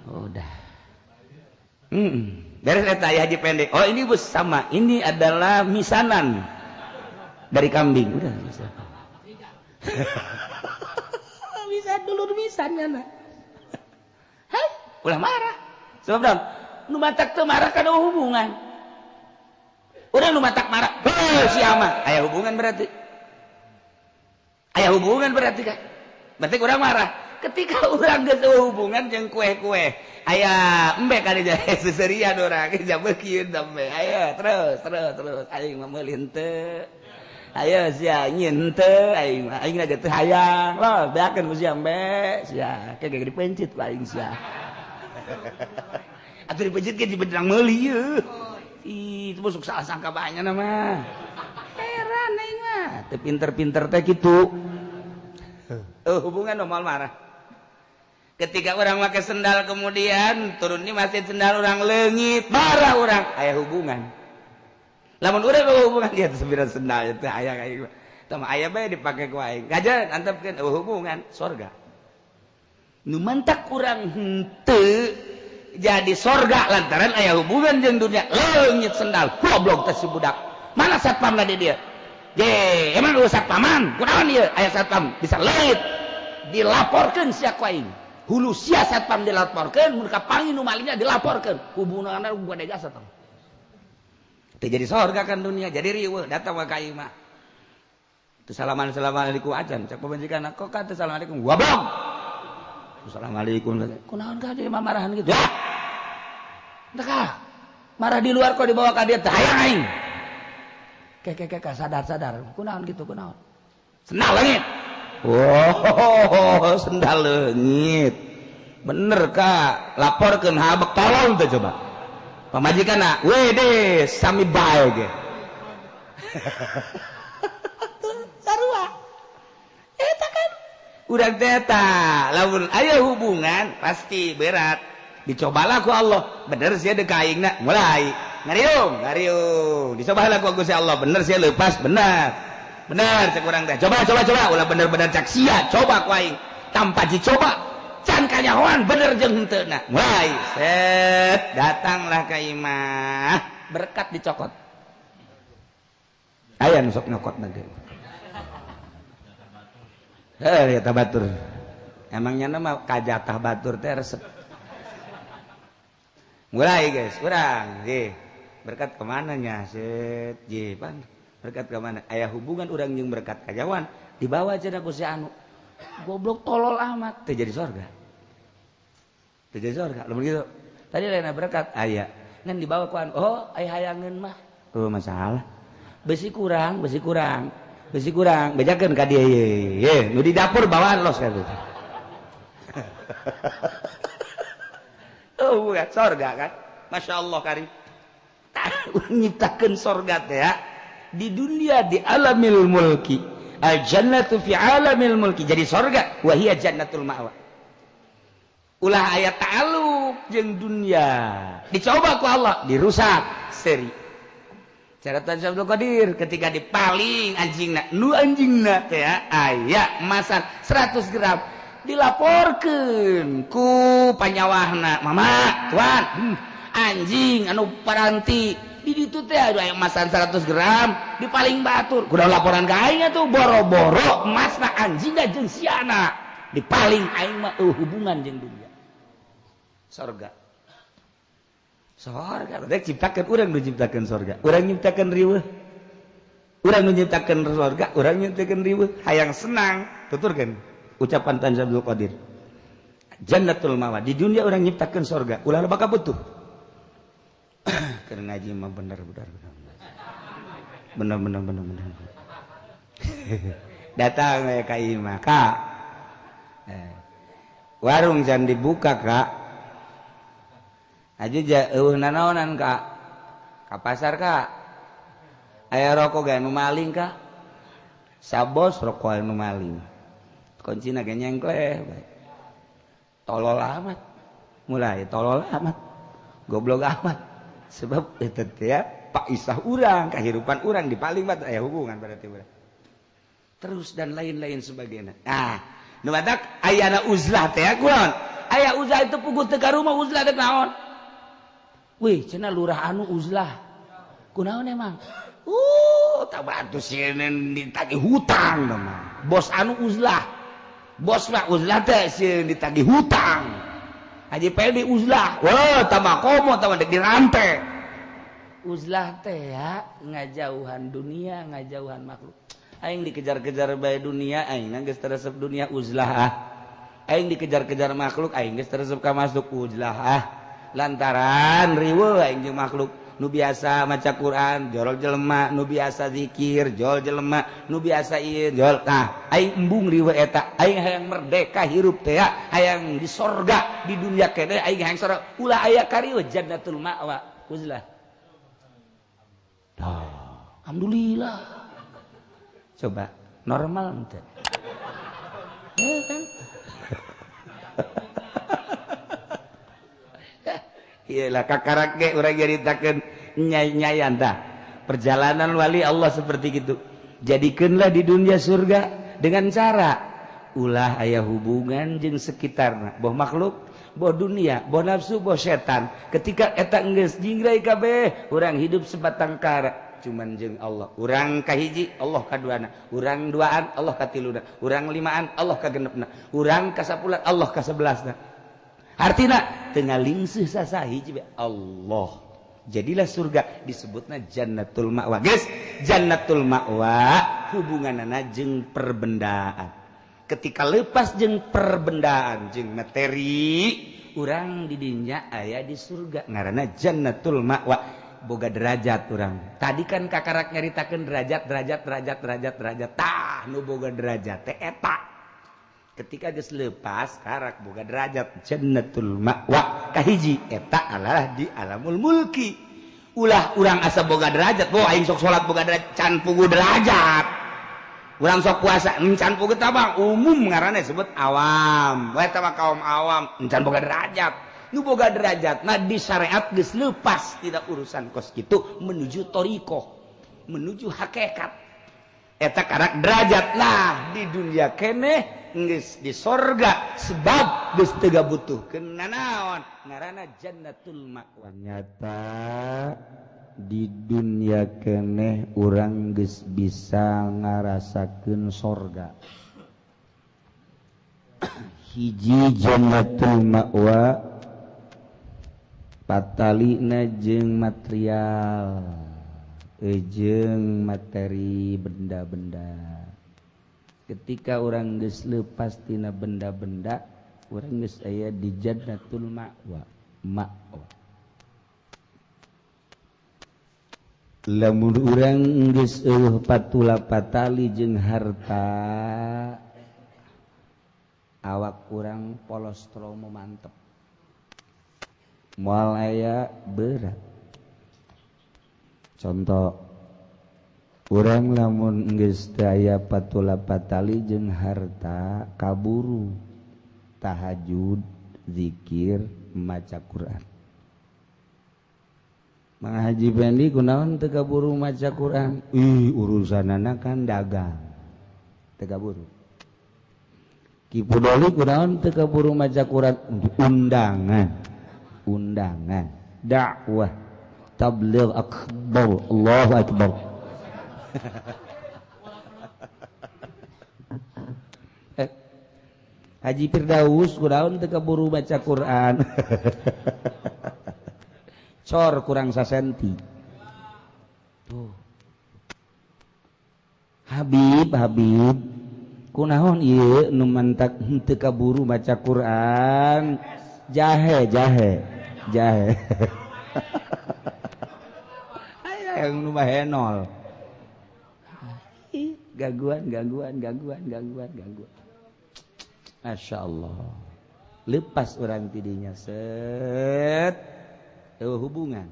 udah beres eta aya haji pendek ini bos sama ini adalah misanan dari kambing udah bisa bisa dulu misannya nah ulah marah sebab dong, nu matak teu marah kada hubungan. Urang nu matak marah, si ama, aya hubungan berarti. Aya hubungan berarti kan? Berarti urang marah. Ketika urang geus hubungan jeung kue-kue, aya embe ka dieu seserian urang geus beukeun sampe. Ayo terus aing mah meuli henteu. Ayo sia nyin teu aing lagi teu hayang. Loh, beakeun ku sia embe, sia kege dipencit ku aing sia. Atuh dipejit ge dibedang meuli yeuh. Itu masuk salah sangka banyak nama. Heran aing mah. Teu pinter-pinter teh kitu. Hubungan normal marah. Ketika orang pakai sendal kemudian turun di masjid sendal orang leungit, marah orang. Aya hubungan. Lamun urang hubungan dia teh sabira sendal teh aya kayak gitu. Tah aya bae dipake ku aing. Ngajar antepkeun hubungan surga. Nu mantak urang henteu jadi sorga lantaran aya hubungan jeung dunia leungit sendal goblok teh si budak mana satpamna di dia emang lu satpaman kunaon ieu aya satpam bisa leungit dilaporkeun sia ku aing hulu sia satpam dilaporkeun mun ka pangi nu malingnya dilaporkeun hubunganna gua ada jasa tong teh jadi sorga kan dunia jadi riweuh datang ka aing mah teu assalamualaikum acan cek pamajikanna kok ka teu assalamualaikum goblok assalamualaikum kunaon ka dia marahan gitu ya entah marah di luar kok dibawa ke dia hayang aing kek sadar kunaon gitu kunaon sendal leungit sendal leungit bener ka laporkeun habek tolong teh coba pamajikanna wede sami bae ge sarua eta kan urang teh eta lamun aya hubungan pasti berat dicobalah ku Allah bener sia deuk ka aingna mulai ngariung dicobalah ku Gusti Allah bener sia leupas bener cek urang teh coba ulah bener-bener cak sia coba ku aing tanpa dicoba can kanyahoan bener jeung henteu na mulai set datanglah ka imah berkat dicokot aya nu sok nyokotna ge eta batur emangnya nama kajatah batur teh resep mulai guys urang berkat kemananya set pan berkat ke mana aya hubungan urang jeung berkat kajawan dibawa cenah ku si anu goblok tolol amat teu jadi surga lamun gitu tadi lain berkat aya ngan dibawa ku anu oh aya hayangeun mah tuh masalah besi kurang bejakeun ka dieu ye nu di dapur bawaan los ka tuh oh bukan surga kan Masya Allah karim nyiptakeun surga teh ya di dunia di alamil mulki al jannatu fi alamil mulki jadi surga wa hiya jannatul ma'wa ulah aya ta'alluq jeung dunia dicoba ku Allah dirusak seri caratan Abdul Qadir ketika dipaling anjingna teh ya aya emasan 100 gram dilaporkeun ku panyawahna mama tuan anjing anu paranti di ditu teh aya emasan 100 gram dipaling batur kudu laporan ka aing atuh boro-boro emasna anjingna jeung siana dipaling aing mah hubungan jeung dunia surga rek ciptakeun urang nu ciptakeun surga urang nyiptakeun riweuh urang nu nyiptakeun surga urang nyiptakeun riweuh hayang senang tuturkeun ucapan Tan Abdul Qadir jannatul ma'wa di dunia urang nyiptakeun surga ulah bakal butuh keur ngaji mah bener datang we ka imah Kak warung jan dibuka Kak aja eueuh nanaonan Kak ka pasar Kak aya rokok ge anu maling Kak sabos rokok anu maling kuncina ge nyengkleh tolol amat mulai tolol amat goblok amat sebab eta teh ya Pak Isah urang kahirupan urang dipaling mah aya hubungan berarti urang terus dan lain-lain sebagainya nah nu badak ayana uzlah teh kunaon aya uzlah itu puguh teu ka rumah uzlah teh naon wih cenah lurah anu uzlah kunaon emang tabatu sieun ditagih hutang mah bos anu uzlah bos mah uzlah teh sieun ditagih hutang Haji Peldi uzlah wah tambah komo tambah dek dirantai uzlah teh ya ngajauhan dunia ngajauhan makhluk aing dikejar-kejar bae dunia aing geus teresep dunia uzlah aing dikejar-kejar makhluk aing geus teresep ka masuk uzlah lantaran riweuh aing jeung makhluk nu biasa maca Quran jorol jelema nu biasa zikir jol jelema nu biasa ieu jol nah aing embung riweuh eta aing hayang merdeka hirup teh hayang di sorga di dunia kene aing hayang sorga ulah aya karieuh jannatul ma'wa uzlah alhamdulillah coba normal teh kan iyalah kakarak ge urang nyaritakeun nyai-nyayan tah perjalanan wali Allah seperti gitu jadikeunlah di dunia surga dengan cara ulah aya hubungan jeung sekitarna boh makhluk boh dunia boh nafsu boh setan ketika eta geus jingrai kabeh urang hidup sebatang kara cuman jeung Allah urang kahiji Allah kaduana urang duaan Allah katiluna urang limaan Allah kagenepna urang kasapulan Allah kasebelasna artina teu ngalingseuh sasahiji Allah jadilah surga disebutna jannatul ma'wa guys jannatul ma'wa hubunganana jeung perbendaan ketika lepas jeung perbendaan jeung materi urang di dinya aya di surga ngaranna jannatul ma'wa boga derajat urang tadi kan kakarak nyaritakeun derajat tah nu boga derajat teh eta ketika geus leupas karak boga derajat jannatul ma'wa kahiji eta adalah di alamul mulki ulah urang asa boga derajat boh aing sok salat boga derajat can puguh derajat urang sok puasa can puguh tabang umum ngaranna disebut awam we eta mah kaum awam can boga derajat nu boga derajat nah di syariat geus leupas tidak urusan kos kitu menuju thariqah menuju hakikat eta karak derajat lah di dunia keneh geus di sorga sebab geus teu gabutuhkeun nanaon ngaranna jannatul ma'wa nyata di dunia keneh urang geus bisa ngarasakeun sorga hiji jannatul ma'wa patalina jeung material jeung materi benda-benda. Ketika orang geus leupas tina benda-benda, urang geus aya di jannatul ma'wa. Lamun urang geus eueuh patula patali jeung harta, awak urang polos stromo mantep. Moal aya berat. Contoh, urang lamun geus teu aya patula patali jeung harta, kaburu tahajud, zikir, maca Quran. Mang Haji Pendi kunaon teu kaburu maca Quran? Urusanana kan dagang. Teu kaburu. Ki Pudoli kunaon teu kaburu maca Quran? Undangan. Dakwah. Tabligh akbar. Allahu akbar. Haji Firdaus kunaon teu kaburu maca Quran? Cor kurang sasenti. Tuh. Habib, kunaon ieu nu mantak henteu kaburu maca Quran? Jahe. Aya yang nu bahenol. Gangguan. Masya Allah. Lepas orang tidinya set. Hubungan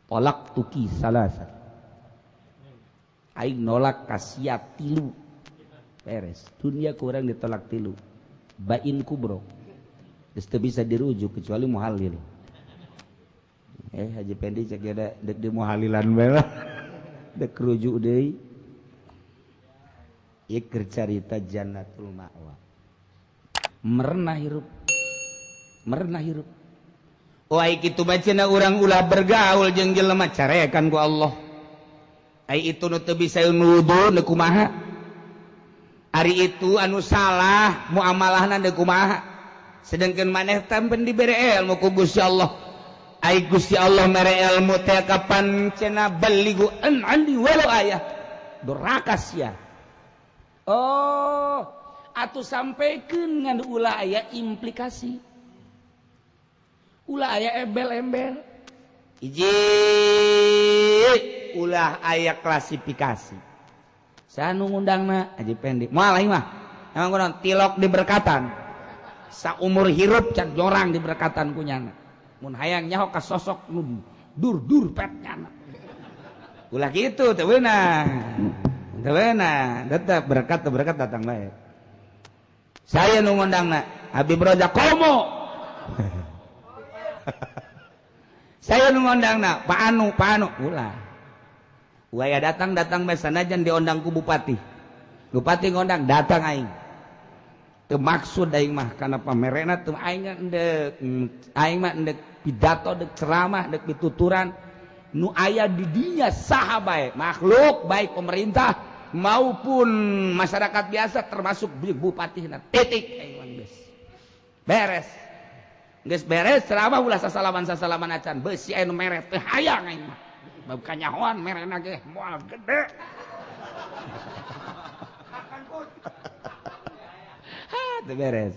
tolak tuki salasa aing nolak kasiat 3 beres dunia kurang ditolak 3 bain kubro geus teu bisa dirujuk kecuali muhalil. Haji Pendi cek ada dek di muhalilan bae lah dek rujuk deui ieu keur carita jannatul ma'wa merenah hirup. Wah kitu macana urang ulah bergaul jeung jelema carekan ku Allah. Ai itu nu teu bisa nuduh nu kumaha. Ari itu anu salah muamalahna teu kumaha. Sedengkeun maneh tampen dibere ilmu ku Gusti Allah. Ai Gusti Allah mere ilmu teh kapan cenah baligu an andi walau ayah. Duraka sia. Oh, atuh sampeikeun ngan ulah aya implikasi. Ulah aya embel-embel. Iji ulah aya klasifikasi. Sanu ngundangna Haji Pendi. Moal aing mah. Emang kunaon tilok diberkatan. Saumur hirup can jorang diberkatan kunyana. Mun hayang nyaho ka sosok nu dur petnyana. Ulah kitu teu beunang. Teu beunang. Tetep berkat datang bae. Saya nu ngundangna Habib Roja Komo. Saya ngundangna Pak Anu ulah waya datang bae sanajan diundang ku bupati ngundang datang aing teu maksud aing mah kana pamerena teu aing mah endek pidato dek ceramah dek pituturan nu aya di dinya saha bae makhluk baik pemerintah maupun masyarakat biasa termasuk bupati titik aing beres. Geus beres ceramah ulah sasalaman acan beusi anu mere teu hayang aing mah. Bab kanyahoan merena ge moal gede. Teu beres.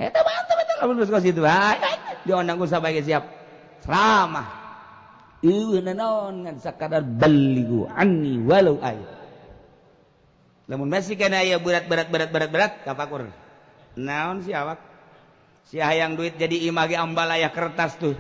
Eta mantep lamun geus kitu bae. Diundang ku sabage siap. Ceramah. Eueuh naon ngan sakadar baligu anni walau aya. Lamun masih kana aya berat kapakur. Naon si awak? Si hayang duit jadi imah ge ambalaya kertas tuh.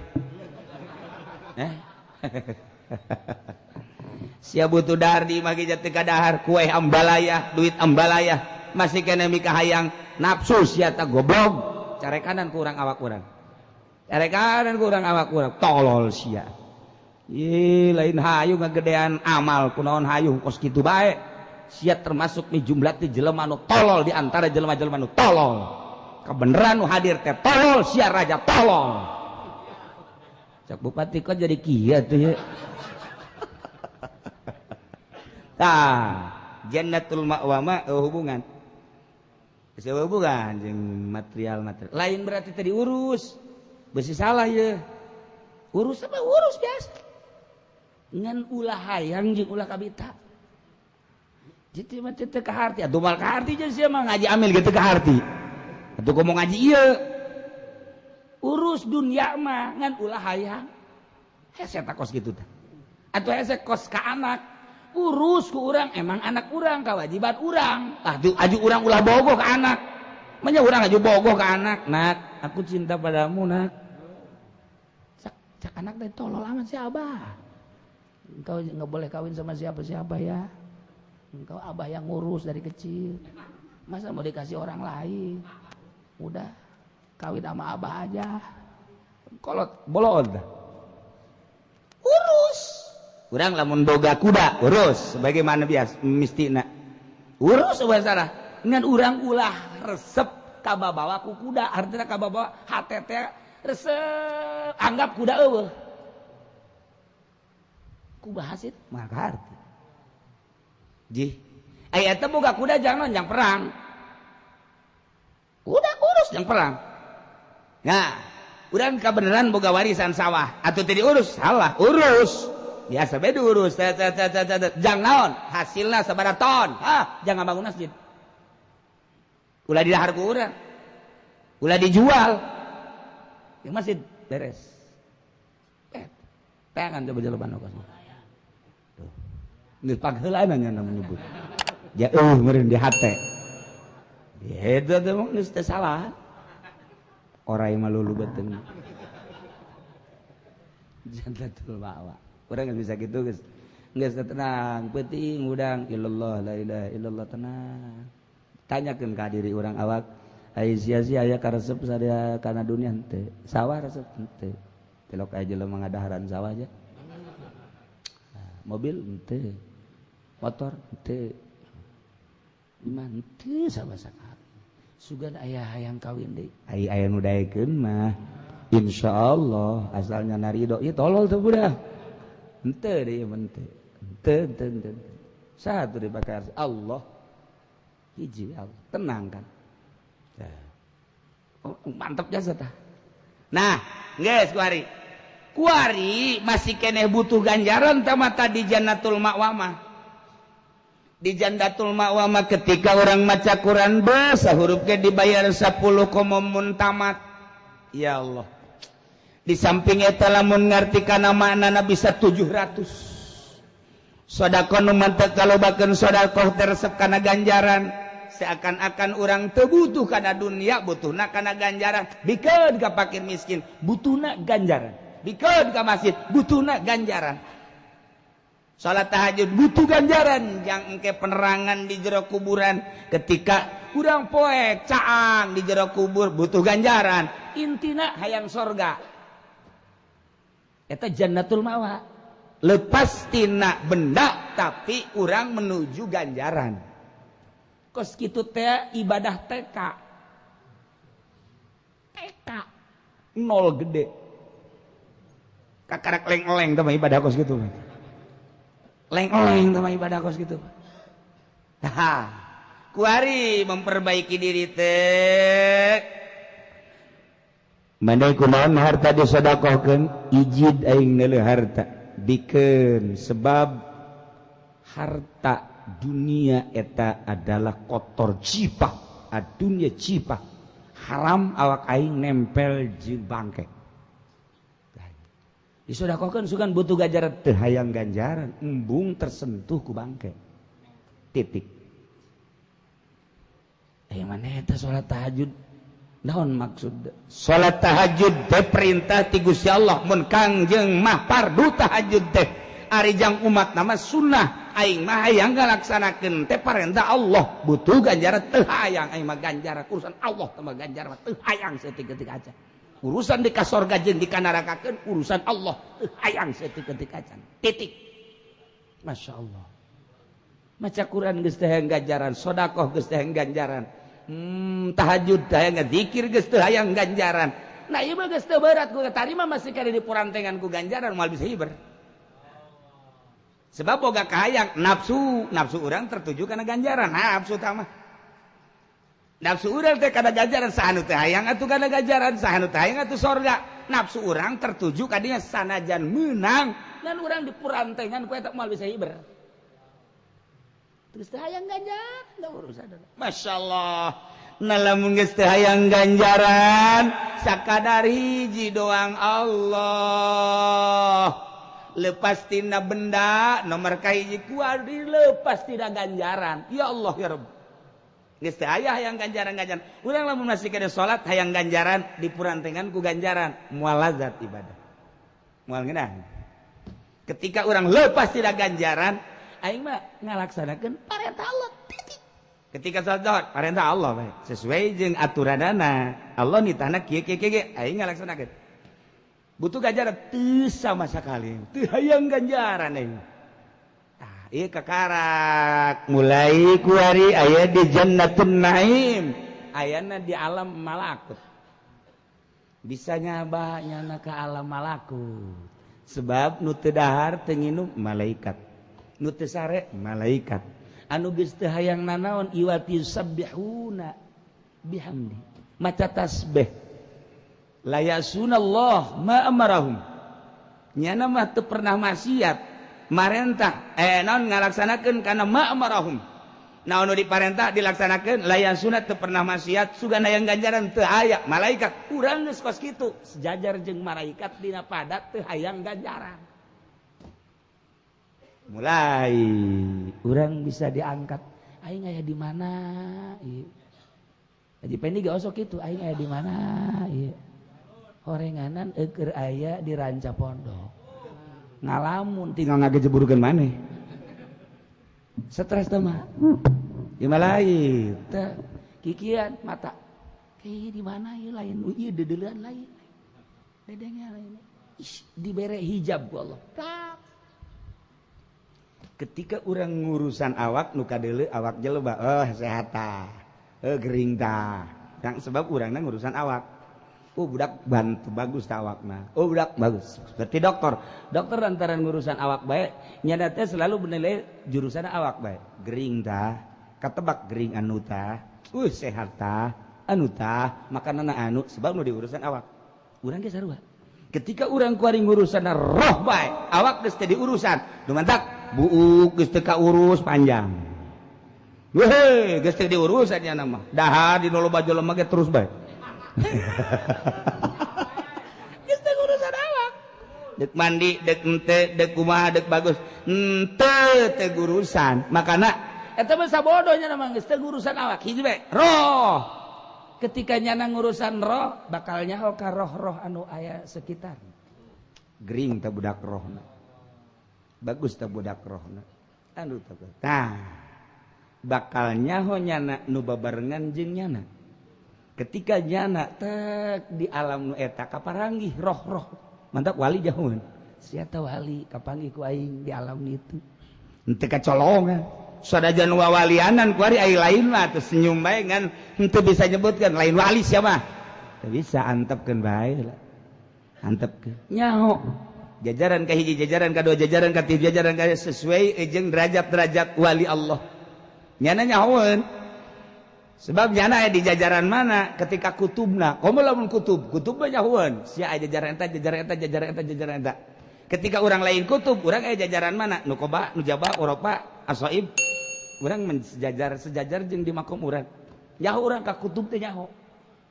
Sia butuh dahar di imah ge jati kadahar kue ambalaya, duit ambalaya. Masih kena mika hayang nafsu sia ta goblok. Carekanan kurang awak urang. Tolol sia. Lain hayu ngagedean amal kunaon hayu kos kitu bae. Sia termasuk di jumlah ti jelema nu tolol di antara jelema-jelema nu tolol. Kebeneran nu hadir teh tolol sia raja tolol. Cak bupati kok jadi kieu tuh ya. Jannatul ma'wa mah hubungan. Geus hubungan jeung material. Lain berarti tadi urus. Beusi salah ya. Urus apa? Urus biasa. ngan ulah hayang jeung ulah kabita. Jadi mah teu kaharti, atuh mal kaharti jeung sia mah ngaji amil gitu kaharti. Atuh komo ngaji ieu. Urus dunia mah ngan ulah hayang. Hese ta kos kitu teh. Atuh hese kos ka anak. Urus ku urang emang anak urang kewajiban urang. Aju urang ulah bogoh ka anak. Manya urang aju bogoh ka anak. Nak, aku cinta padamu, nak. Cak anak teh tolol amat si abah. Engkau enggak boleh kawin sama siapa-siapa ya. Engkau abah yang ngurus dari kecil. Masa mau dikasih orang lain? Udah kawin sama abah aja. Kolot bolot. Urus. Urang lamun boga kuda, urus sebagaimana biasa mistina. Urus bahasa ngan urang ulah resep ka babawa ku kuda, artinya ka babawa hate teh resep anggap kuda eueuh. Ku bahasit maka arti. Ji, aya teh boga kuda jangan yang perang. Kuda urus yang perang. Nah, urang kabeneran boga warisan sawah atuh teu diurus, salah, urus. Biasa beda urus, jangan naon, hasilnya sabaraha ton, jangan bangun masjid. Ulah didahar ku urang, ulah dijual, yang masjid beres. Pengen coba jalaban okos. Tuh, nggak pagheulaan nya menyebut. Ya meureun di hate. Eta teh mah geus teu salah. Orai mah lulu beuteung. Jandatul ma'wa. Orang nggak bisa gitu guys, nggak tenang, penting udang illallah la ilaha illallah tenang. Tanyakan ke diri orang awak, sia-sia aya karesep sadaya kana dunia henteu, sawah resep henteu, telok aja lo mengadaharan sawah aja, mobil henteu, motor henteu, iman henteu sama sekali. Sugan aya hayang kawin deui, aya nu daekeun mah, insyaallah asalnya narido, ieu tolol teh budak. Ente deh mente, ente. Satu dipakai Allah, hiji Allah, tenang kan? Oh, mantap jasa tah. Nah, guys, kuari masih keneh butuh ganjaran sama tadi Jannatul Ma'wa. Di Jannatul Ma'wa ketika orang maca Quran basa hurufnya dibayar 10 komomun tamat. Ya Allah. Di samping eta lamun ngarti kana maknana bisa 700. Sedekah nu mantep kalobakeun sedekah teresep kana ganjaran, seakan-akan urang teu butuh kana dunia, butuhna kana ganjaran. Bikeun ka fakir miskin, butuhna ganjaran. Bikeun ka masjid, butuhna ganjaran. Salat tahajud butuh ganjaran, jang engke penerangan di jero kuburan ketika urang poek caang di jero kubur butuh ganjaran. Intina hayang sorga. Eta Jannatul Ma'wa. Lepas tina benda tapi orang menuju ganjaran. Kos kitu teh ibadah TK. TK nol gede. Kakarak leng-leng teh ibadah kos gitu. Leng-leng teh ibadah kos gitu. Kuari memperbaiki diri teh. Mandai kunaon harta disedekahkeun ijid aing neuleuh harta bikeun sebab harta dunia eta adalah kotor cipah adunya cipah haram awak aing nempel jeung bangke disedekahkeun sugan butuh ganjaran teu hayang ganjaran embung tersentuh ku bangke titik aya maneh eta salat tahajud. Naon maksud salat tahajud teh perintah ti Gusti Allah mun Kangjeng mah fardu tahajud teh ari jang umat nama sunnah aing mah hayang ngalaksanakeun teh perintah Allah butuh ganjaran teu hayang aing mah ganjaran urusan Allah teh mah ganjaran teu hayang saeutik-eutik acan urusan di ka sorga jeung di ka nerakakeun urusan Allah teu hayang saeutik-eutik acan titik masyaallah maca Quran geus teh hayang ganjaran sedekah geus teh hayang ganjaran tahajud hayang zikir geus teu hayang ganjaran. Nah ieu mah geus teu berat ku tarima masih kade dipurantengan ku ganjaran moal bisa hiber. Sebab boga kahayang nafsu urang tertuju kana ganjaran. Nafsu tah mah. Nafsu urang teh kana ganjaran sahanu teh hayang atuh kana ganjaran, sahanu teh hayang atuh sorga. Nafsu urang tertuju ka dinya sanajan meunang ngan urang dipurantengan ku eta moal bisa hiber. Terus teu hayang ganjar, da urusan. Masyaallah. Nah lamun geus teu hayang ganjaran, sakadar hiji doang Allah. Lepas tina benda nomor kahiji kuari lepas tina ganjaran. Ya Allah ya Rabb. Geus teu aya hayang ganjaran. Urang lamun masih kada salat hayang ganjaran dipurantengan ku ganjaran, moal lazat ibadah. Moal ngeunah. Ketika urang lepas tina ganjaran, aing mah ngalaksanakeun parentah Allah. Titik. Ketika salat zuhur, parentah Allah bae. Sesuai jeung aturanana. Allah nitahna kieu aing ngalaksanakeun. Butuh ganjaran teu sama sakali. Teu hayang ganjaran aing. Ieu kakarak mulai ku ari aya di Jannatun Naim, ayana di alam malakut. Bisa nyaba nyana ke alam malakut. Sebab nu teu dahar teu nginum malaikat. Nu teu sare malaikat. Anu geus teu hayang nanaon iwati sabbihuna bihamdi. Maca tasbih. La yasunallah ma amarahum. Nyana mah teu pernah maksiat. Marentah naon ngalaksanakeun kana ma'marahum. Naon nu diparentah dilaksanakeun layan sunat teu pernah maksiat sugan hayang ganjaran teu aya malaikat urang geus kos kitu sejajar jeung malaikat dina padat teu hayang ganjaran. Mulai urang bisa diangkat aing aya di mana ieu. Haji Pendi ge osok kitu aing aya di mana ieu. Horenganan eukeur aya di Ranca Pondok. Ngalamun tinggal ngagejeburkeun maneh. Stres teh mah. Di malai teh kikian mata. Kayak di mana ieu lain ieu dedeuleun lain. Dedengnya lain. Dibere hijab ku Allah. Ketika orang ngurusan awak nu kadeuleu awak jeleba, sehat tah. Gering tah. Sebab urangna ngurusan awak. Budak bantu bagus awakna. Budak bagus. Seperti dokter. Dokter lantaran ngurusan awak baik, nyana teh selalu menilai jurusan awak baik. Gering tah, katebak gering anu tah. Sehat tah, anu tah, makanana anu sebab nu diurusan awak. Urang ge sarua. Ketika urang kuari ngurusan roh baik, awak geus teu diurusan. Dumantak buuk geus teu kaurus panjang. Weh, geus teu diurusan nyana mah. Dahar di loba jelema ge terus baik. Geus teu urusan awak. Dek mandi, dek ente, dek kumaha, dek bagus. Teu urusan. Makana eta mah sabodohnya namang geus teu urusan awak. Hiji bae, roh. Ketika nyana ngurusan roh, bakal nyaho ka roh-roh anu aya sekitar. Gering teh budak rohna. Bagus teh budak rohna. Anu teh. Tah. Bakal nyaho nyana nu babarengan jeung nyana. Ketika nyana tek di alam nu eta kaparanggih roh-roh mantap wali jauhan sia teh wali kapanggih ku aing di alam itu henteu kacolongan sadajan wawalianan ku ari ai lain mah teu senyum bae ngan henteu bisa nyebutkeun lain wali sia mah teu bisa antepkeun bae lah antepkeun nyaho jajaran ka hiji jajaran kadua jajaran katilu jajaran ka sesuai jeung derajat-derajat wali Allah nyana nyahoeun. Sebab nyana aya di jajaran mana ketika kutubna. Komo lamun kutub mah nyahueun. Sia aya jajaran eta. Ketika orang lain kutub, orang aya jajaran mana? Nu Qoba, nu Jabal, Uropa, Asoib. Urang sejajar jeung di makom urang. Nyaho urang ka kutub teh nyaho.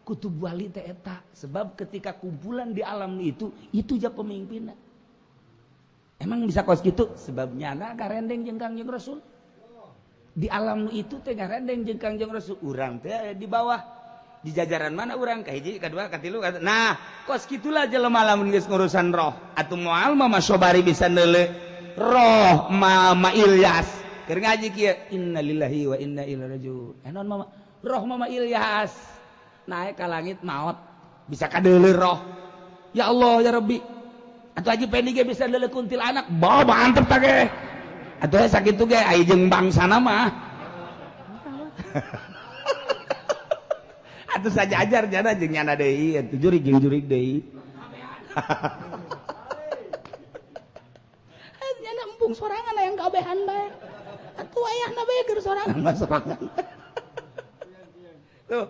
Kutub wali teh eta. Sebab ketika kumpulan di alam itu ja pemimpinna. Emang bisa kos kitu? Sebab nyana garendeng jeung Kangjeng Rasul. Di alam itu teh ngarendeng jeung Kangjeng Rasul urang teh di bawah di jajaran mana urang ka hiji kadua katilu nah kos kitulah jelema lamun geus ngurusan roh atuh moal mah Sobari bisa neuleu roh Mama Ilyas keur ngaji kieu innalillahi wa inna ilaihi rajiun enon mama roh Mama Ilyas naik ka langit maot bisa kadeuleu roh ya Allah ya Rabbi atuh Haji Pendi ge bisa neuleu kuntilanak bawa mantep tah ge atuh sakitu ge ai jeung bangsana mah. Atuh sajajar jana jeung nyana deui atuh jurig jeung jurig deui. Nyana empung sorangan aya kabehan bae. Atuh ayahna bae keur sorangan mah sorangan. Tuh,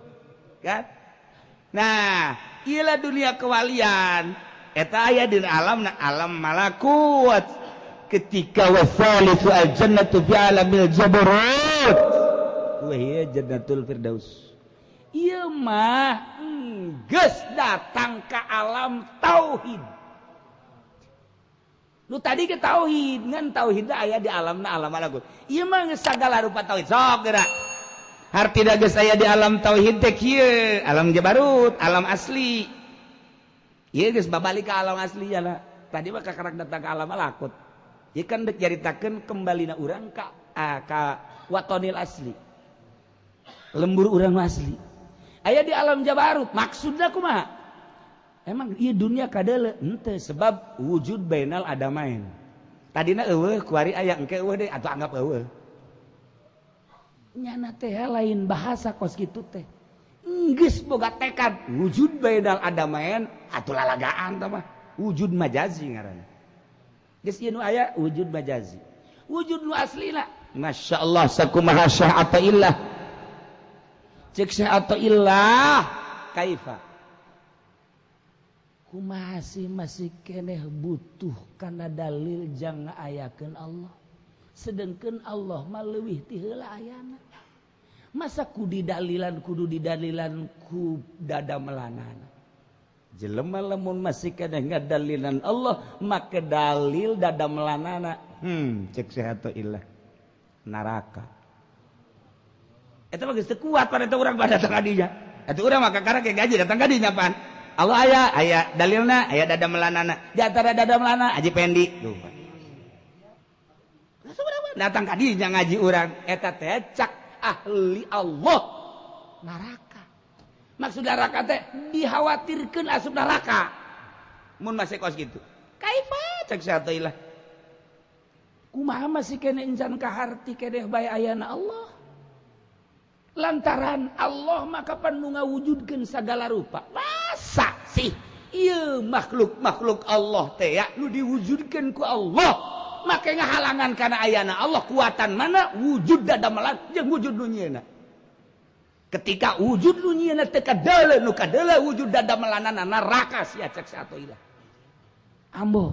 kan? Nah, iyalah dunia kewalian. eta aya di alam malakut ketika wasalisu al-jannatu fi alamil jabarut wa hiya jannatul firdaus. Ieu mah geus datang ka alam tauhid. Nu tadi ke tauhid ngan tauhid aya di alamna alam malakut. Ieu mah geus sagala rupa tauhid. Sok geura. Hartina geus aya di alam tauhid teh kieu, alam jabarut, alam asli. Ieu geus babalik ka alam asli ya. Tadi mah kakarak datang ka alam malakut. Ieu kan dek nyaritakeun kembalina urang ka watonil asli. Lembur urang asli. Aya di alam jabarut, maksudna kumaha? Emang ieu dunia kadeule? Henteu, sebab wujud bainal adamain. Tadina eueuh kuari aya engke eueuh deui atuh anggap eueuh. Nyana teh lain bahasa kos kitu teh. Geus boga tekad wujud bainal adamain atuh lalagaan tah mah. Wujud majazi ngaranna. Geus ieu nu aya wujud majazi. Wujud nu aslina, masyaallah sakumaha sya'ata illah. Cek sya'ata illah kaifa. Kumaha masih keneh butuh kana dalil jang ngaayakeun Allah. Sedengkeun Allah mah leuwih ti heula ayana. Masa kudu didalilan ku dada melanana. Jelema lamun masih keneh ngadalilan Allah make dalil dada melanana. Cek sya'ata illah. Neraka. Eta mah geus teu kuat pada teu urang pada datang ka dinya. Atuh urang mah kakara ke gaji datang ka dinya pan. Allah aya dalilna, aya dada melanana. Di antara dada melana Haji Pendi. Tuh. Datang ka dinya ngaji urang eta teh cak ahli Allah neraka. Maksud neraka teh dikhawatirkeun asup neraka. Mun masih kos gitu. Kaifa cek sateulah. Kumaha masih kene encan kaharti keneh bae ayana Allah. Lantaran Allah maka nu ngawujudkeun sagala rupa. Masa sih ieu makhluk Allah teh ya nu diwujudkeun ku Allah. Make ngahalangan kana ayana Allah kuatan mana wujud dada melan jeung wujud nu nyieuna. Ketika wujud nu nyieuna teu kadeule nu kadeule wujud dada melanana neraka sia cek satu ilah. Ambo.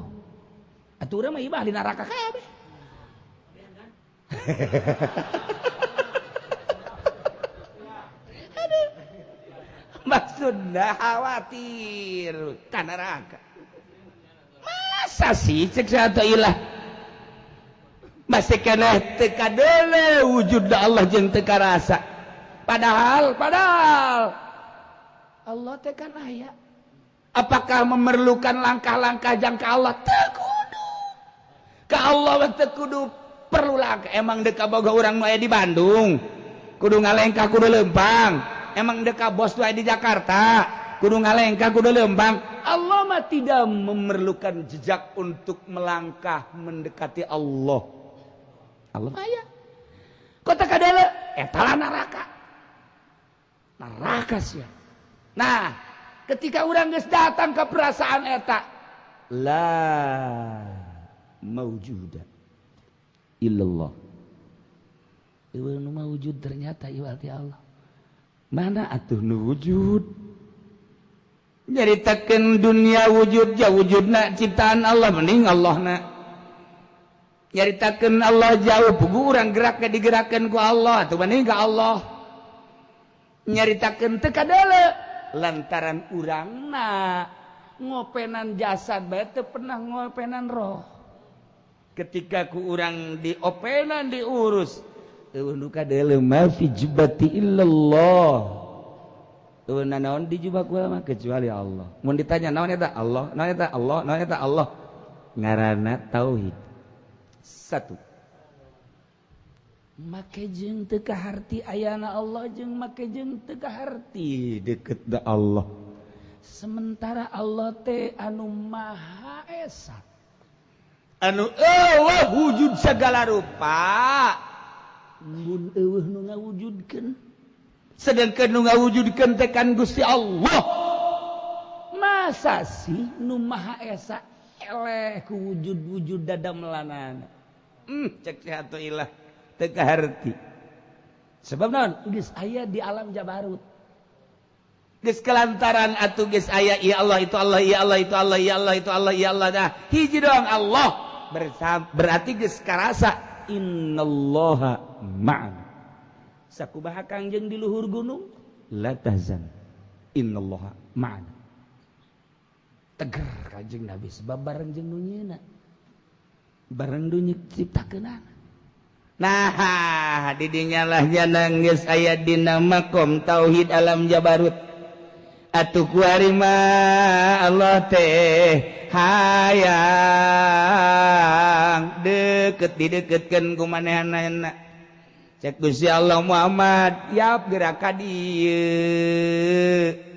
Atuh urang mah ieu ahli neraka kabeh. Maksudna khawatir ka neraka. Masa sih cek satu ilah. Masih keneh teu kadeule wujud Allah jeung teu karasa. Padahal Allah teh kan aya. Apakah memerlukan langkah-langkah jang ka Allah? Teu kudu. Ka Allah teu kudu perlu langkah. Emang deuk boga urang nu aya di Bandung. Kudu ngalengkah kudu lempang. Emang deuk bos nu aya di Jakarta. Kudu ngalengkah kudu lempang. Allah mah tidak memerlukan jejak untuk melangkah mendekati Allah. Allah aya. Kota kadeule eta lah neraka. Neraka sia. Nah, ketika urang geus datang ke perasaan eta la maujuda illallah. Eueuh nu mawujud ternyata ieu arti Allah. Mana atuh nu wujud? Nyaritakeun dunia wujud ja wujudna ciptaan Allah mending Allahna. Nyaritakeun Allah jauh pugu urang gerak digerakkeun ku Allah atuh mending ka Allah. Nyaritakeun teu kadeule lantaran urangna ngopenan jasad bae teu pernah ngopenan roh. Ketika ku urang diopenan diurus eueuh nu kadeule ma fi jubati illallah. Eueuh naon di jubah ku mah kecuali Allah. Mun ditanya naon eta Allah, naon eta Allah, naon eta Allah. Ngaranna tauhid. Satu. Make jeung teu kaharti ayana Allah jeung make jeung teu kaharti deukeut da Allah. Sementara Allah teh anu Maha Esa. Anu eueuh wujud sagala rupa. Mun eueuh nu ngawujudkeun. Sedangkeun nu ngawujudkeun teh kan Gusti Allah. Masa sih nu Maha Esa eleh ku wujud-wujud dada melanana. Cek satu ilah teu kaharti. Sebab naon? Geus aya di alam jabarut. geus kelantaran atuh geus aya ya Allah itu Allah ya Allah itu Allah ya Allah itu Allah ya Allah dah hiji doang Allah berarti geus karasa innallaha ma'ana sakumaha kangjeng di luhur gunung la tahzan innallaha ma'ana teger kanjeng Nabi sebab bareng jeung nu nyieuna bareng nu ciptakeunana nah di dinya lah janang geus aya dina makom tauhid alam jabarut atuh kuarima Allah teh hayang deket dideketkeun ku manehanana cek Gusti Allah Muhammad yap gerak ka dieu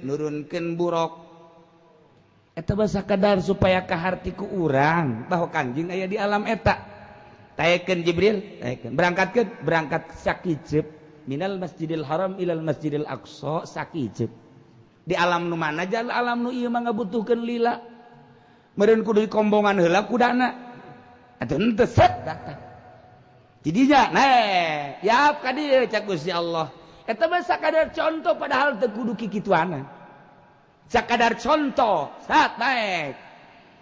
nurunkeun burok eta basa kadar supaya kaharti ku urang bahwa kanjing aya di alam eta taekeun Jibril taekeun berangkat sakijep minal masjidil haram ilal masjidil aqsa sakijep di alam nu mana aja alam nu ieu mah ngabutuhkeun lila meureun kudu dikombongan heula kudana atuh henteu set datang tidinya yap ka dieu cak Gusti Allah eta mah sakadar contoh padahal teu kudu kikituana sakadar contoh sat naik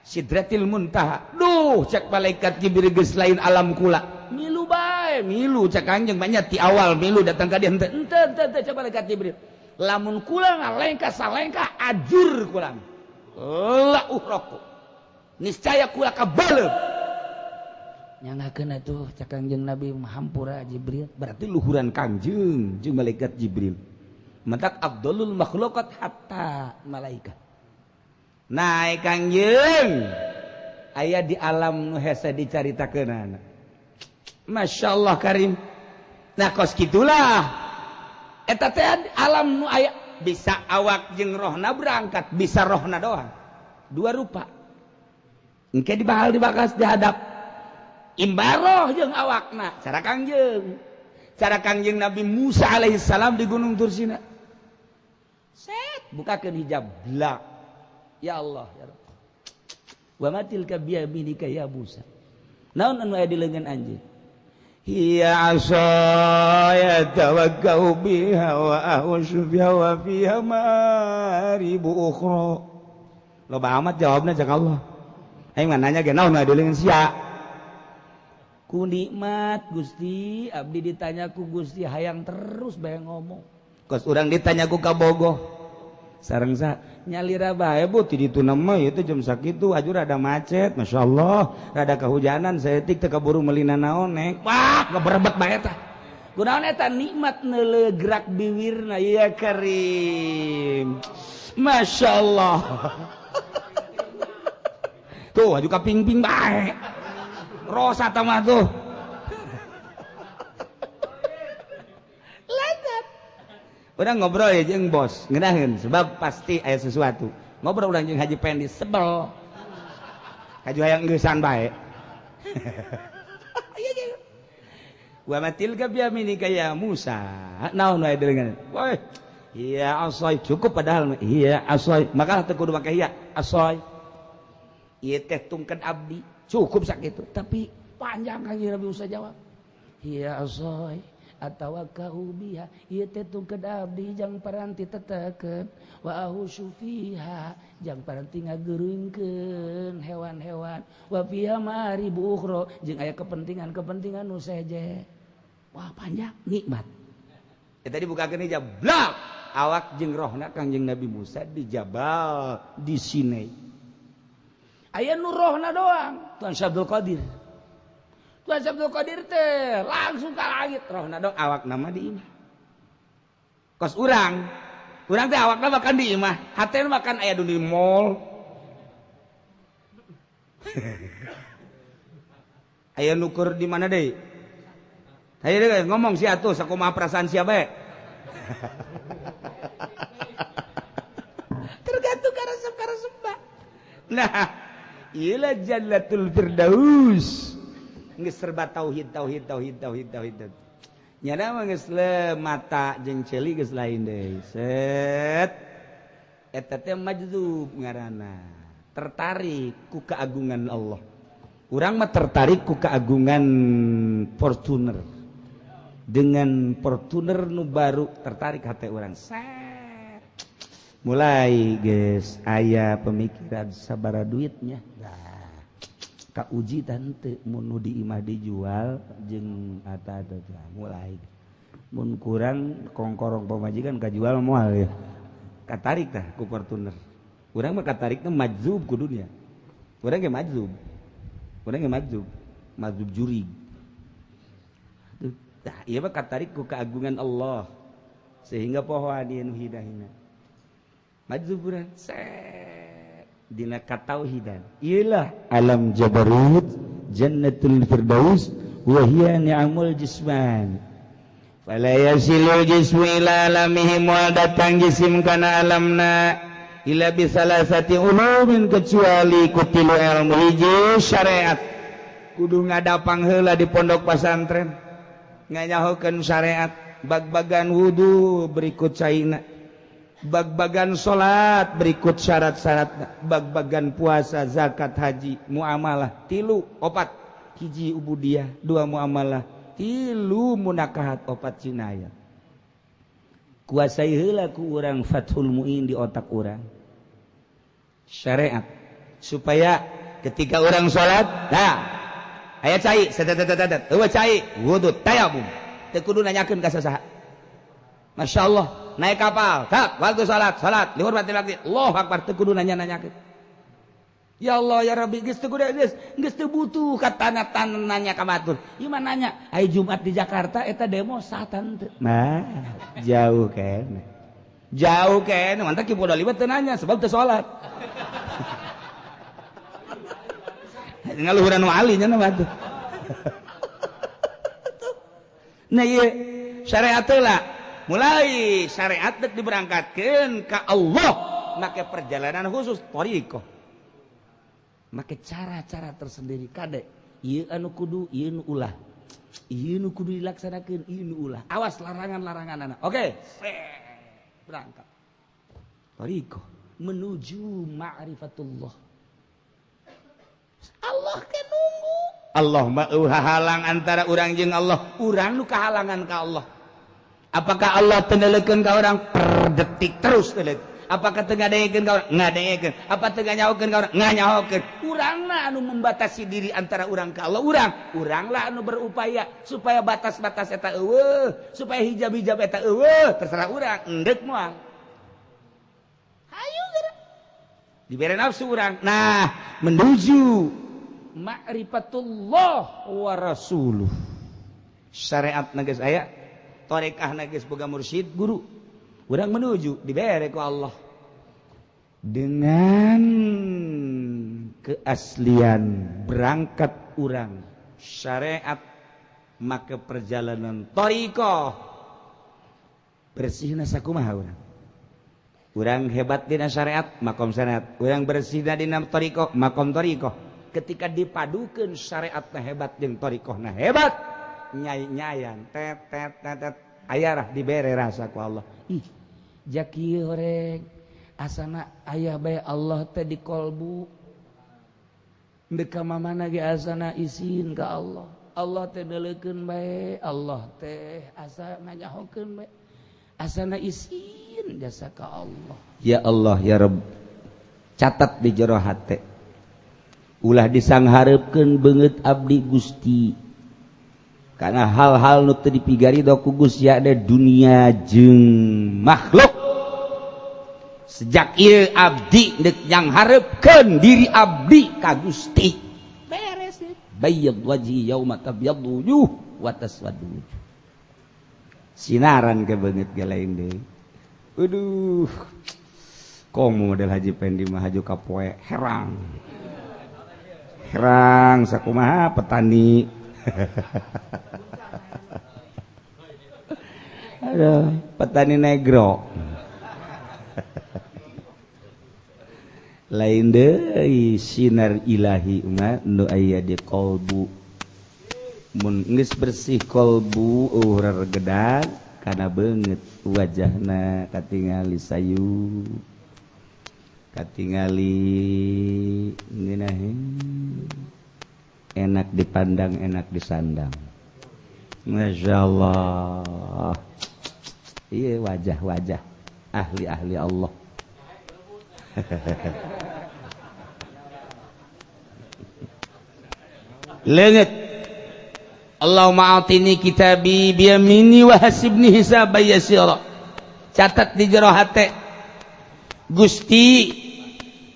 Sidratil Muntaha duh cak malaikat Jibril geus lain alam kula milu bae milu cak kanjeng banyak ti awal milu datang ka dieu henteu cak malaikat Jibril lamun kula ngalengka salengka ajur kula la uhraku niscaya kula kabaleum nyangakeun atuh cak kanjeng Nabi hampura Jibril berarti luhuran kanjeng jeung malaikat Jibril mentak afdalul makhluqat hatta malaikat naik kanjeng aya di alam nu hese dicaritakeunana masyaallah karim nah kos kitulah eta teh alam nu aya bisa awak jeung rohna berangkat bisa rohna doang dua rupa engke dibahal dibakas dihadap imbaroh jeung awakna cara kangjeng Nabi Musa alaihissalam di Gunung Tursina set bukakeun hijab blak ya Allah ya Rabb wa matilka biyaminika ya Musa naon anu aya di leungeun anjeun hiya asaya tawakkau biha wa ahushu biha wa fiha maribu ukhra loba amat jawabna jeung Allah aing mah nanya ge naon aya di leungeun sia ku nikmat Gusti abdi ditanya ku Gusti hayang terus bae ngomong kos urang ditanya ku kabogoh sareng sa nyalira bae bu ti ditu mah ieu teh jam sakitu ajur ada macet masyaallah rada kahujanan saeutik teu kaburu meulina naon nek wah ngebrebet bae tah kunaon eta nikmat neuleugrak biwirna ya karim masyaallah tuh aju ka ping-ping bae rosa tah mah tuh urang ngobrol ya jeung bos ngeunaheun sebab pasti aya sesuatu ngobrol urang jeung Haji Pendi sebel kaju hayang ngeusan bae wa matilka biyaminika ya Musa naon wae deungan woi iya asoy cukup padahal iya asoy maka teu kudu make iya asoy ieu teh tungkeun abdi cukup sakitu tapi panjang kanjeng Nabi Musa jawab iya asoy atawakkau biha ieu teh tungkeun abdi jang paranti tetekeun wa ahusyu fiha jang paranti ngageurungkeun hewan-hewan wa fiha maribu ukhra jeung aya kepentingan nu seje wah panjang nikmat eta dibukakeun hijab blak awak jeung rohna Kangjeng Nabi Musa di Jabal di Sinai aya nu rohna doang Tuan Syabdul Qadir Tuan Syabdul Qadir teh langsung ka langit rohna dong awak nama di imah kos urang teh awakna makan di imah hatena makan aya di mall aya nukur di mana deui aya deui ngomong sia atuh sakumaha perasaan sia bae tergantung karasep bah nah ieu jannatul firdaus geus serba tauhid nyana mah geus le mata jeung ceuli geus lain deui set eta teh majdzub ngaranna tertarik ku keagungan Allah urang mah tertarik ku keagungan Fortuner dengan Fortuner nu baru tertarik hate urang set mulai guys aya pemikiran sabara duitnya Kak uji tante mun di imah dijual jeung eta mulai mun kurang kongkorong pemajikan kajual moal ya katarik tah ku Fortuner urang mah katarikna majzub ku dunia urang ge majzub juri tah ieu mah katarik ku keagungan Allah sehingga poho adi nu hidahina majzub urang dina katauhidan ialah alam jabarut jannatul firdaus wa hiya ni'amul jisman fala yasilul jismu ila alamihim wa datang jisim kana alamna ila bisalasati ulumin kecuali kutilu ilmu hiji syariat kudu ngadapang heula di pondok pesantren nganyahokeun syariat bag-bagan wudu berikut caina bag-bagan salat berikut syarat-syarat bag-bagan puasa zakat haji muamalah 3 4 hiji ubudiyah 2 muamalah 3 munakahat 4 cinayah kuasai heula ku urang fathul muin di otak urang syariat supaya ketika urang salat aya cai sedet eueuh cai wudu tayamum teu kudu nanyakeun ka sasaha masyaallah naik kapal tak waktu salat dihormati lagi Allahu akbar teu kudu nanya-nanyakeun ya Allah ya Rabbi geus teu kudu geus teu butuh ka tana-tana nanya ka batur ieu mah nanya aya Jumat di Jakarta eta demo satan teu nah jauh kene mantap ki podoli teu nanya sebab teu salat ngaluhuran wali nya batur nah ieu syariat lah mulai syariat dek diberangkatkan ke Allah make perjalanan khusus thariqah make cara-cara tersendiri kade ieu anu kudu ieu nu ulah ieu nu kudu dilaksanakeun ieu nu ulah awas larangan-laranganna oke berangkat thariqah menuju ma'rifatullah Allah ke nunggu Allah mah halang antara urang jeung Allah urang nu kahalangan ka Allah. Apakah Allah tendelekeun ka orang per detik terus teuleuk? Apakah teu ngadengekeun ka urang? Ngadengekeun. Apa teu nganyahokeun ka urang? Nganyahokeun. Urangna anu membatasi diri antara urang ka Allah. Uranglah anu berupaya supaya batas-batas eta eueuh, supaya hijab-hijab eta eueuh, terserah urang, endek moal. Hayu geura. Dibere nafsu urang. Nah, menuju ma'rifatullah wa rasuluh. Syariat geus aya. Tarekah nagis boga mursyid guru urang menuju dibere ku Allah dengan keaslian berangkat urang syariat make perjalanan thariqah bersihna sakumaha urang hebat dina syariat makom syariat urang bersihna dina thariqah makom thariqah ketika dipadukeun syariatna hebat jeung thariqahna hebat nyayan tet ayarah dibere rasa ku Allah ih jaki horeng asana aya bae Allah teh di kolbu deuk ka mamana ge asana isin ka Allah Allah teh deuleukeun bae Allah teh asa nganyahokeun bae asana isin jasa ka Allah ya Allah ya Rabb catat di jero hate ulah disanghareupeun beungeut abdi Gusti karena hal-hal nu teu dipigari da ku Gusti ada dunia jeung makhluk sejak ieu abdi deuk nyanghareupeun diri abdi ka Gusti beres bayyad wajhi yauma tabyaddu wujuh wa taswaddu wujuh sinaran ke beungeut ge lain deui aduh komo model Haji Pendi mah haju kapoe herang sakumaha petani aduh petani negro lain deui sinar ilahi mah nu aya di qalbu mun geus bersih qalbu reregedan kana beungeut wajahna katingali sayu katingali ngeunaheun enak dipandang enak disandang masyaallah iya wajah-wajah ahli-ahli Allah Leungeut Allahumma atini kitabi biyamini wa hasibni hisaban yasira. Catat di jero hate Gusti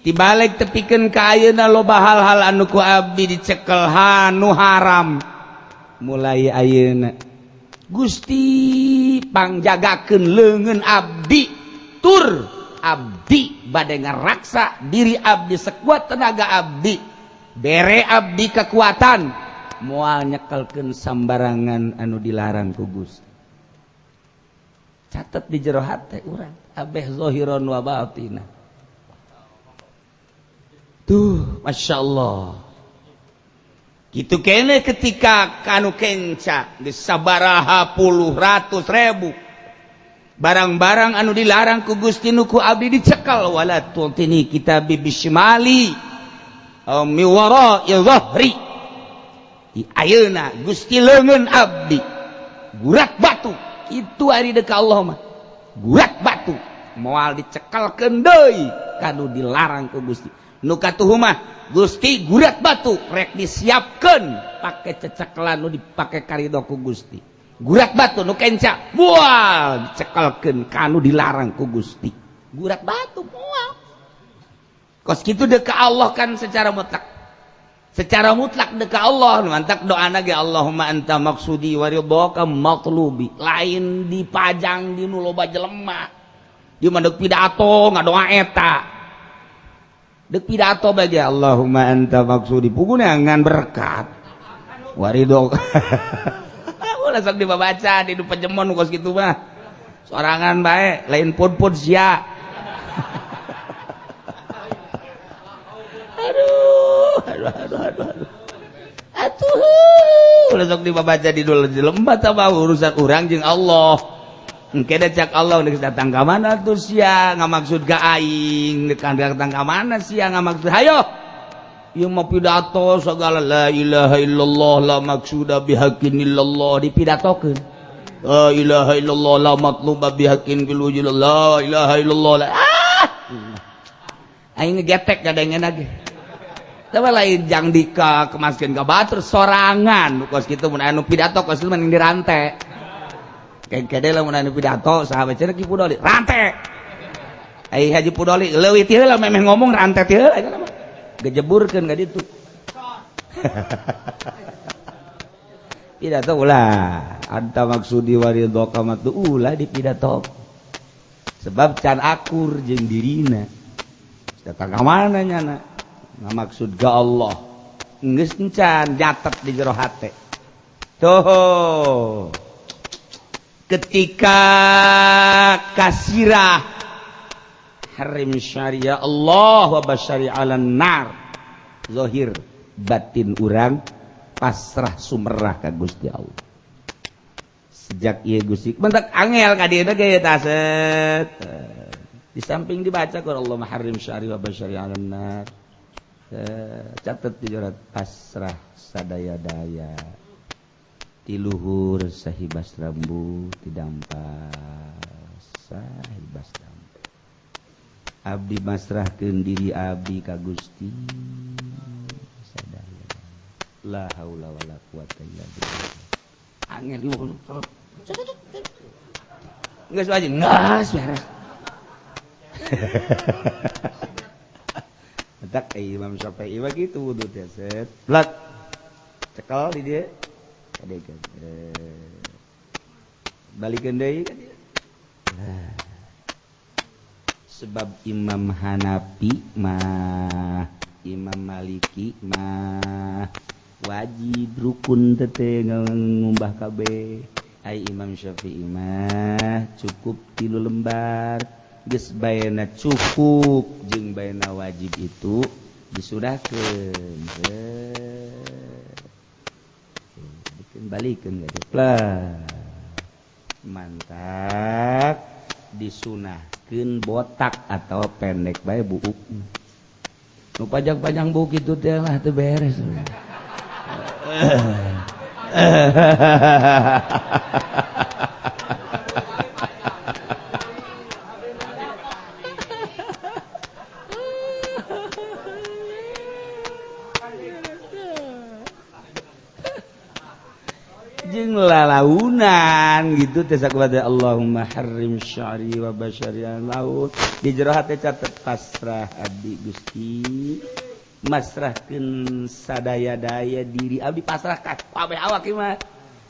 tibalik tepikeun ka ayeuna loba hal-hal anu ku abdi dicekel hanu haram mulai ayeuna. Gusti pangjagakeun leungeun abdi tur abdi bade ngaraksa diri abdi sekuat tenaga abdi bere abdi kekuatan moal nyekelkeun sambarangan anu dilarang ku Gusti. Catat di jero hate urang abeh zahiran wa batina. Tuh Masya Allah gitu kene ketika kanu kenca di sabaraha puluh ratus ribu barang-barang anu dilarang ku Gusti nu ku abdi dicekel wala tultini kitabi bisyimali mi wara'i dhahri. Ayeuna Gusti leungeun abdi gurat batu itu ari deuk Allah mah gurat batu moal dicekelkeun deui kanu dilarang ku Gusti. Nu katuhu mah Gusti gurat batu rek disiapkeun pake cecekelan nu dipake karidho ku Gusti. Gurat batu nu kenca moal dicekelkeun kanu dilarang ku Gusti. Gurat batu moal. Kos kitu deuk ka Allah kan secara mutlak. Secara mutlak deuk ka Allah mantak doana ge Allahumma anta maqsudi wa ridhaka matlubi. Lain dipajang di nu loba jelema. Di mandek pidato ngadoa eta. Dek pidato bagi Allahumma anta maksudi puguna ngan berkat waridho ulah sok dibaca di nu pejemon kos kitu mah sorangan bae lain pun sia aduh ulah sok dibaca di dulu lembat sama urusan urang jeung Allah. Engke cak Allah geus datang ka mana tuh sia ngamaksud ka aing deuk datang ka mana sia ngamaksud hayo ieu mah pidato sagala la ilaha illallah la maksuda bihaqqin illallah dipidatokeun la ilaha illallah la matluba bihaqqin bil wujud la ilaha illallah la aing ngegetek gadengeuna ge tapi lain jang dika kemaskeun ka batur sorangan kos kitu mun anu pidato kos kitu mending dirante. Kede lamun anu pidato sahabat cenah Ki Pudoli rante. Ai Haji Pudoli leuwih ti heula memeh ngomong rante ti heula kana mah. Gejeburkeun ka ditu. Pidato ulah anta maksudi waridhoka matu ulah di pidato. Sebab can akur jeung dirina. Datang ka mana nyana? Ngamaksud ka Allah. Geus encan nyatet di jero hate. Tuh. Ketika kasirah harim syariah Allah wa basyari alan nar zahir batin urang pasrah sumerah ka Gusti Allah sejak ieu Gusti mentak angel ka dieu ge eta set di samping dibaca ku Allah harim syariah wa basyari alan nar catet di jorat pasrah sadaya-daya tiluhur sahibas rambu tidampas sahibas rambu abdi masrahkeun diri abdi ka Gusti sadaya la haula wala quwata illa billah angel geus wajib geus beres tak Imam Syafi'i begitu wudu teh set blat cekel di dia adegan balikeun deui ka dia sebab Imam Hanafi mah Imam Maliki mah wajib rukun teh ngumbah kabeh ai Imam Syafi'i mah cukup 3 lembar geus baena cukup jeung baena wajib itu disudahkeun balikeun ka dieu mantap disunahkeun botak atau pendek bae buuk nu pajang-pajang buuk itu teh lah teu beres jeung lalaunan gitu teh sakumaha Allahumma harrim sya'ri wa basyari laut di jero hate catet pasrah abdi Gusti masrahkeun sadaya-daya diri abdi pasrah ka kabeh awak ieu mah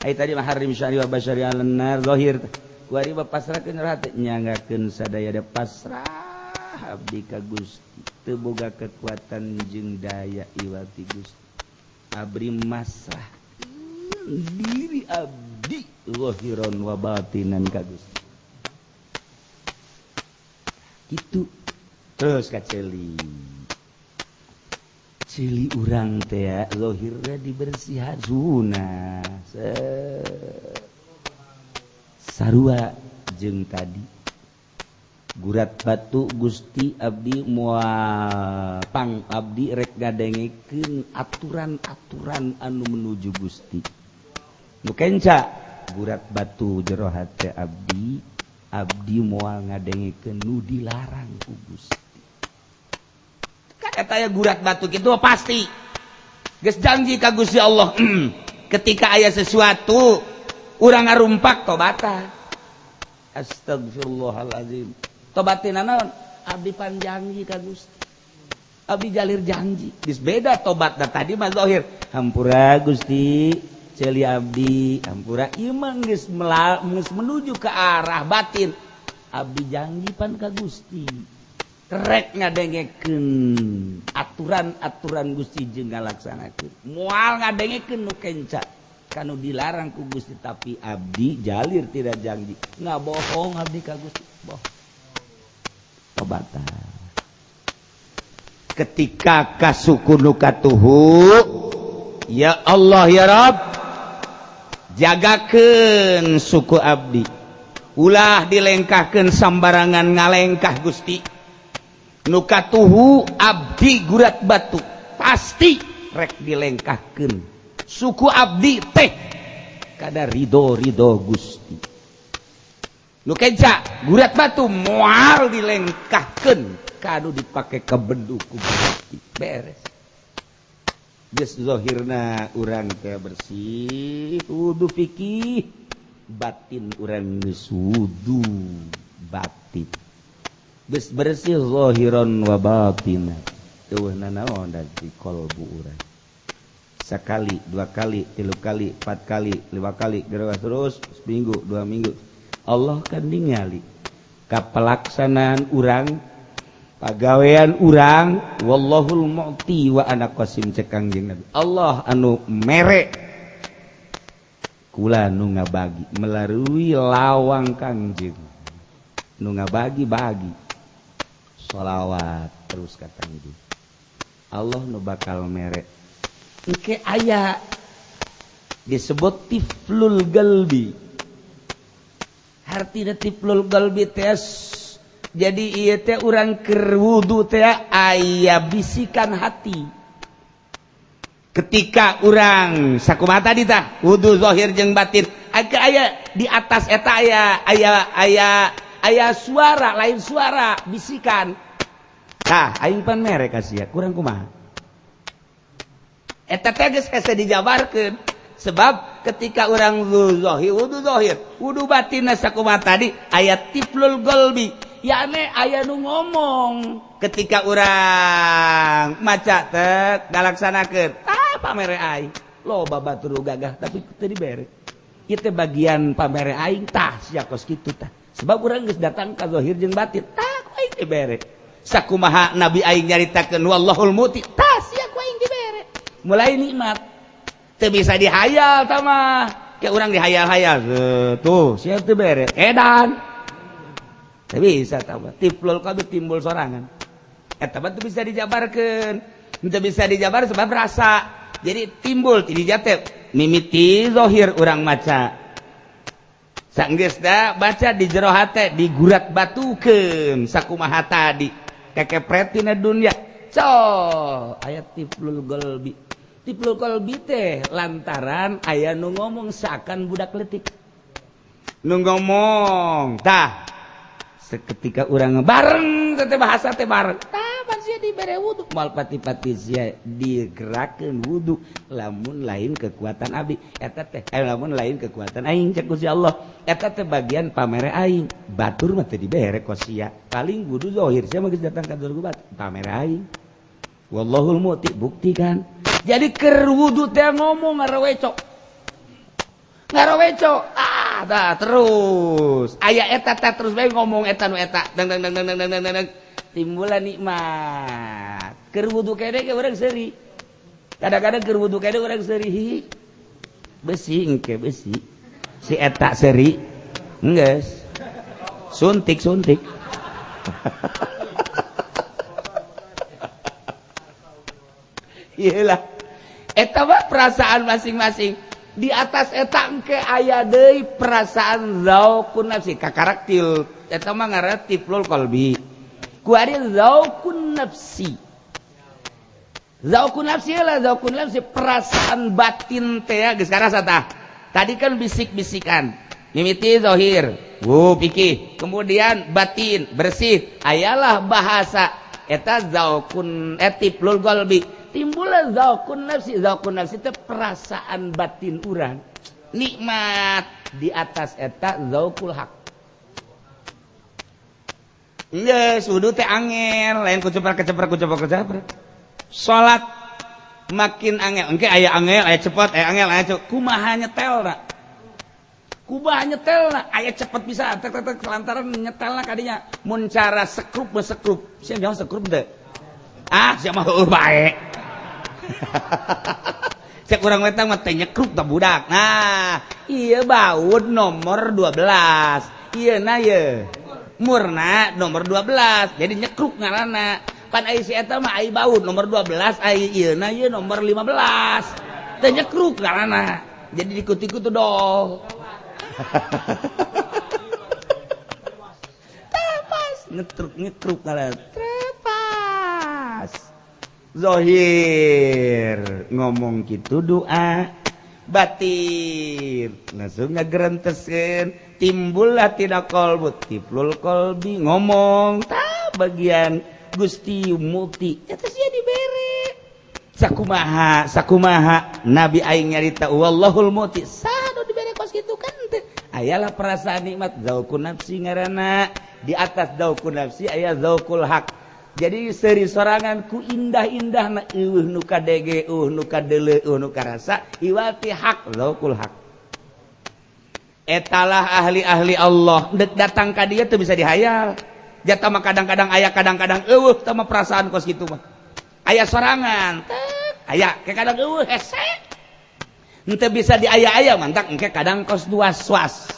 ai tadi mah harrim sya'ri wa basyari nar zahir kuari pasrahkeun jero hate nyanggakeun sadaya-daya pasrah abdi ka Gusti teu boga kekuatan jeung daya iwati Gusti abri masrah diri abdi zahiran wa batinan ka Gusti kitu terus ka celi urang teh ya zahirna dibersihan sunah sarua jeung tadi gurat batu Gusti abdi moal pang abdi rek ngadengekeun aturan-aturan anu menuju Gusti nu kenca gurat batu jero hate abdi moal ngadengekeun nu dilarang ku Gusti kan eta aya gurat batu kitu pasti geus janji ka Gusti Allah ketika aya sesuatu urang ngarumpak tobatan astagfirullahalazim tobatina naon abdi panjanji ka Gusti abdi jalir janji geus beda tobatna tadi mah zahir hampura Gusti celi abdi hampura ieu mah geus menuju ke arah batin abdi janji pan ka Gusti rek ngadengekeun aturan-aturan Gusti jeung ngalaksanakeun moal ngadengekeun nu kenca kanu dilarang ku Gusti tapi abdi jalir tidak janji ngabohong abdi ka Gusti bohong tobatan ketika kasuku nu katuhu ya Allah ya Rabb jagakeun suku abdi ulah dilengkahkeun sambarangan ngalengkah Gusti nu katuhu abdi gurat batu pasti rek dilengkahkeun suku abdi teh kada ridho Gusti nu kenca gurat batu moal dilengkahkeun kanu dipake kebendu ku Gusti beres geus zahirna urang teh bersih wudu fikih batin urang geus wudu batin geus bersih zahiran wa batinan teueuna naon dari qalbu urang sakali dua kali tilu kali empat kali lima kali terus seminggu 2 minggu Allah kan ningali ka pelaksanaan urang pagawean urang wallahul mu'ti wa ana qasim cek Kangjeng Nabi Allah anu mere kula nu ngabagi melalui lawang Kangjeng nu ngabagi-bagi sholawat terus kata Nabi Allah nu bakal mere engke aya disebut tiflul galbi artina tiflul galbi teh jadi ieu teh urang keur wudu teh aya bisikan hati ketika urang sakumaha tadi tah wudu zahir jeung batin aya di atas eta aya suara lain suara bisikan tah aing pan mere ka sia kurang kumaha eta teh geus hese dijabarkeun sebab ketika urang wudu zahir wudu batinna sakumaha tadi aya tiflul qalbi yakni aya nu ngomong ketika urang maca teh ngalaksanakeun pamere aing loba batur gagah tapi teu dibere ieu teh bagian pamere aing tah sia kos kitu tah sebab urang geus datang ka zahir jeung batin tah ku aing dibere sakumaha nabi aing nyaritakeun wallahul muti tah sia ku aing dibere mulai nikmat teu bisa dihayal tah mah ke urang dihayal-hayal tuh sia teu bere edan teu bisa tah mah tiflul qalbi timbul sorangan eta mah teu bisa dijabarkeun teu bisa dijabar sebab rasa jadi timbul ti dinya teh mimiti zahir urang maca sanggeusna baca di jero hate digurat batukeun sakumaha tadi kekepret tina dunya ayat tiflul qalbi teh lantaran aya nu ngomong seakan budak leutik nu ngomong tah seketika urang bareng teh bahasa teh bareng tah sia dibere wudu moal pati-pati sia digerakkeun wudu lamun lain kekuatan abdi eta teh lamun lain kekuatan aing cek Gusti Allah eta teh bagian pamere aing batur mah teu dibere ku sia paling wudu zahir sia mah geus datang ka bat pamere aing wallahul muti buktikan jadi keur wudu teh ngomong ngarawecok dah terus aya eta terus bae ngomong eta nu eta dang timbulan nikmat keur wudu kene ge urang seuri kadang-kadang keur wudu kene urang seuri besi engke besi si eta seuri enggeus suntik iyalah eta mah perasaan masing-masing di atas eta engke aya deui perasaan zaukun nafsi kakaraktil eta mah ngaranna tiflul qalbi ku ari zaukun nafsi perasaan batin teh geus karasa tah tadi kan bisik-bisikan mimiti zahir pikih kemudian batin bersih ayalah bahasa eta zaukun tiflul qalbi timbullah zaukun nafsi itu perasaan batin urang nikmat di atas eta zaukul haq geus wudu teh angel lain kuceprak salat makin angel engke aya angel aya cepet aya angel aya cepet kumaha nyetelna aya cepet bisa tek lantaran nyetelna kadinya mun cara sekrup sia jangan sekrup teh sia mah heueuh bae cek urang wetang mah teh nyekruk tah budak. Nah, ieu baud nomor 12. Ieu na ye. Murna nomor 12. Jadi nyekruk ngaranna. Pan ai si eta mah ai baud nomor 12, ai ieu na ye nomor 15. Teh nyekruk ngaranna. Jadi dikut-ikut dong. Tepas nyekruk ngaranna. Tepas. Zohir ngomong gitu doa batin langsung ngagerenteskeun timbullah tidak kolbu tiflul kolbi ngomong tah bagian Gusti Muti eta sia dibere sakumaha Nabi aing nyarita wallahul muti sanu dibere kos kitu kan teh ayalah perasaan nikmat zaukun nafsi ngaranna di atas zaukun nafsi aya zaukul haq. Jadi seri sorangan ku indah-indahna eueuh nu kadege nu kadeuleu nu karasa iwati hak zaukul hak etalah ahli-ahli Allah dek datang ka dieu teu bisa dihayal jata mah kadang-kadang aya kadang-kadang eueuh teh mah perasaan kos kitu mah aya sorangan aya ke kadang eueuh hese henteu bisa diaya-aya mantak engke kadang kos was-was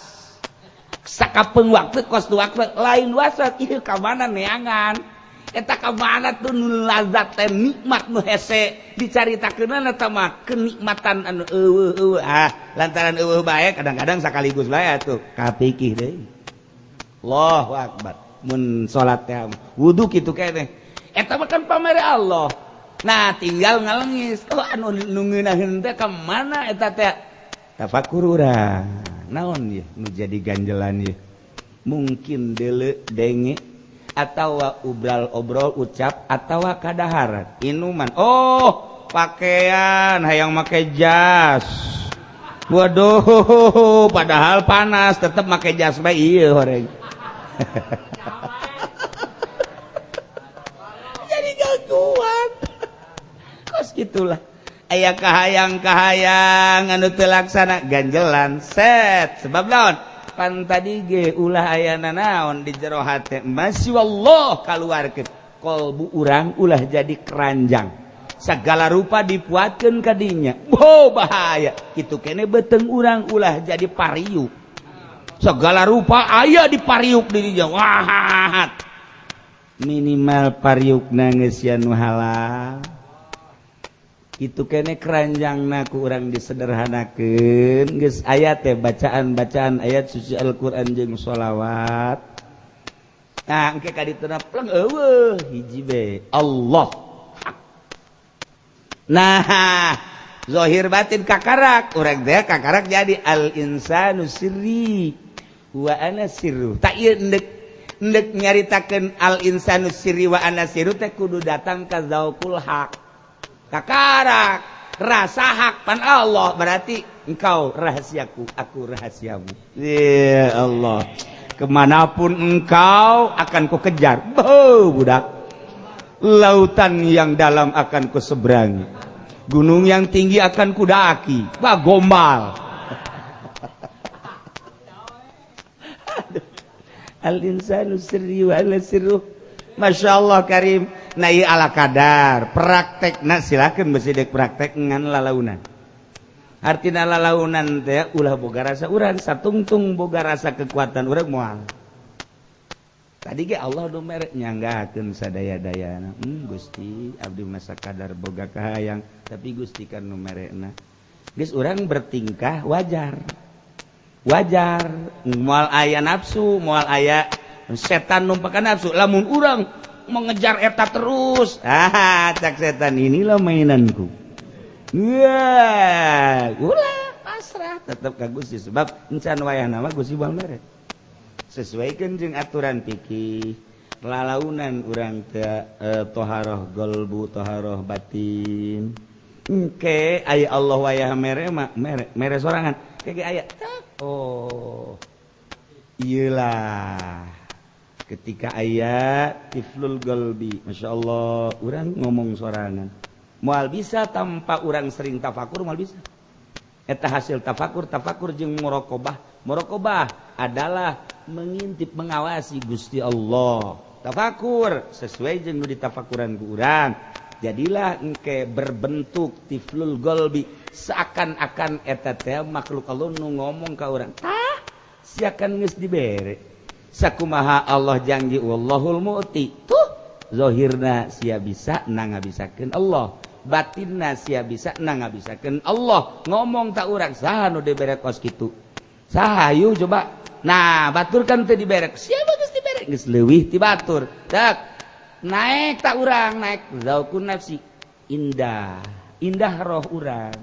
sakapeung waktu kos waktu lain was-was ieu ka mana neangan eta ka mana tuh nu lazat teh nikmat nu hese dicaritakeunna eta mah kenikmatan anu eueuh lantaran eueuh bae kadang-kadang sakaligus bae atuh kapikih deui Allahu akbar mun salat teh wudu kitu keneh eta mah kan pamere Allah nah tinggal ngalengis anu nu ngeunaheun teh ka mana eta teh tafakur urang naon ieu nu jadi ganjelan ieu mungkin deuleu denge atawa ubral obrol ucap atawa kadaharan inuman pakaian hayang make jas waduh padahal panas tetep make jas bae ieu horeng jadi gangguan kos gitulah aya kahayang-kahayang anu teu laksana ganjelan set sebab naon pan tadi ge ulah ayana naon di jero hate masya Allah kaluarkeun kolbu urang ulah jadi keranjang segala rupa dipuatkeun ka dinya bahaya kitu kene beuteung urang ulah jadi pariuk segala rupa aya di pariuk di dinya wahat minimal pariukna geus anu halal itu kene keranjangna ku urang disederhanakeun geus aya teh bacaan-bacaan ayat suci Al-Qur'an jeung sholawat nah engke ka dituna pleng eueuh hiji be Allah nah zahir batin kakarak urang teh kakarak jadi al insanu sirri wa ana sirru tak ieu endek ndek nyaritakeun al insanu sirri wa anasiru teh kudu datang ka zaukul haq kakarak rasa hak pan Allah berarti engkau rahasiaku aku rahasiamu ya Allah kemanapun engkau akan ku kejar budak lautan yang dalam akan ku seberangi gunung yang tinggi akan ku daki gombal al-insanu sirri wa al-sirru Masya Allah Karim nai ala kadar praktekna silakan besidek praktek ngan lalaunan artina lalaunan teh ulah boga rasa urang satungtung boga rasa kekuatan urang moal tadi ge Allah do mere nyanggakeun sadaya-dayana Gusti abdi masa kadar boga kahayang tapi Gusti kan nu merena geus urang bertingkah wajar moal aya nafsu moal aya setan numpakan nafsu lamun urang mengejar eta terus cak setan inilah mainanku ulah pasrah tetap ka Gusti sebab encan wayahna mah Gusti moal mere sesuaikeun jeung aturan fikih lalaunan urang teh toharoh qalbu toharoh batin engke aya Allah wayah mere mah mere sorangan kege aya iyalah ketika ayat tiflul qalbi Masya Allah urang ngomong sorangan moal bisa tanpa urang sering tafakur moal bisa eta hasil tafakur jeung muraqabah adalah mengintip mengawasi Gusti Allah tafakur sesuai jeung nu ditafakuran ku urang jadilah engke berbentuk tiflul qalbi seakan-akan eta teh makhluk Allah nu ngomong ka urang siakan geus dibere sakumaha Allah janji wallahul mu'ti tuh zahirna sia bisa na ngabisakeun Allah batinna sia bisa na ngabisakeun Allah ngomong ta urang saha nu dibere kos kitu saha hayu coba nah baturkan teu dibere siapa geus dibere geus leuwih ti batur dak naik tak urang naik zaukun nafsi indah roh urang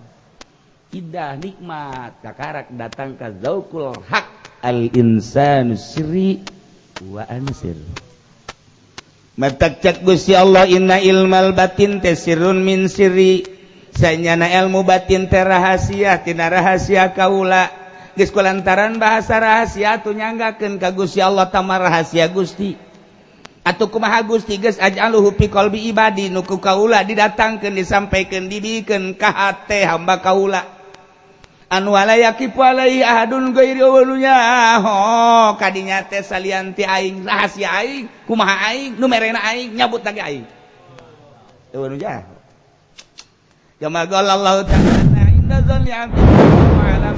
indah nikmat kakarak datang ka zaukul haq al insanu sirri wa ansir matak cak Gusti Allah inna ilmal batin tesirun min sirri sanyana ilmu batin teh rahasia tina rahasia kaula geus kulantaran bahasa rahasia tu nyanggakeun ka Gusti Allah tamah rahasia Gusti atuh kumaha Gusti geus aj'aluhu fi qalbi ibadi nu ku kaula didatangkeun disampaikeun dibikeun ka hate hamba kaula anu wala yaqifu alaihi ahadun ghairi awlunya kadinya teh salian ti aing rahasia aing kumaha aing nu merena aing nyabut lagi aing teu anu jah kama qala Allah ta'ala inna dzanni 'abdi wa alam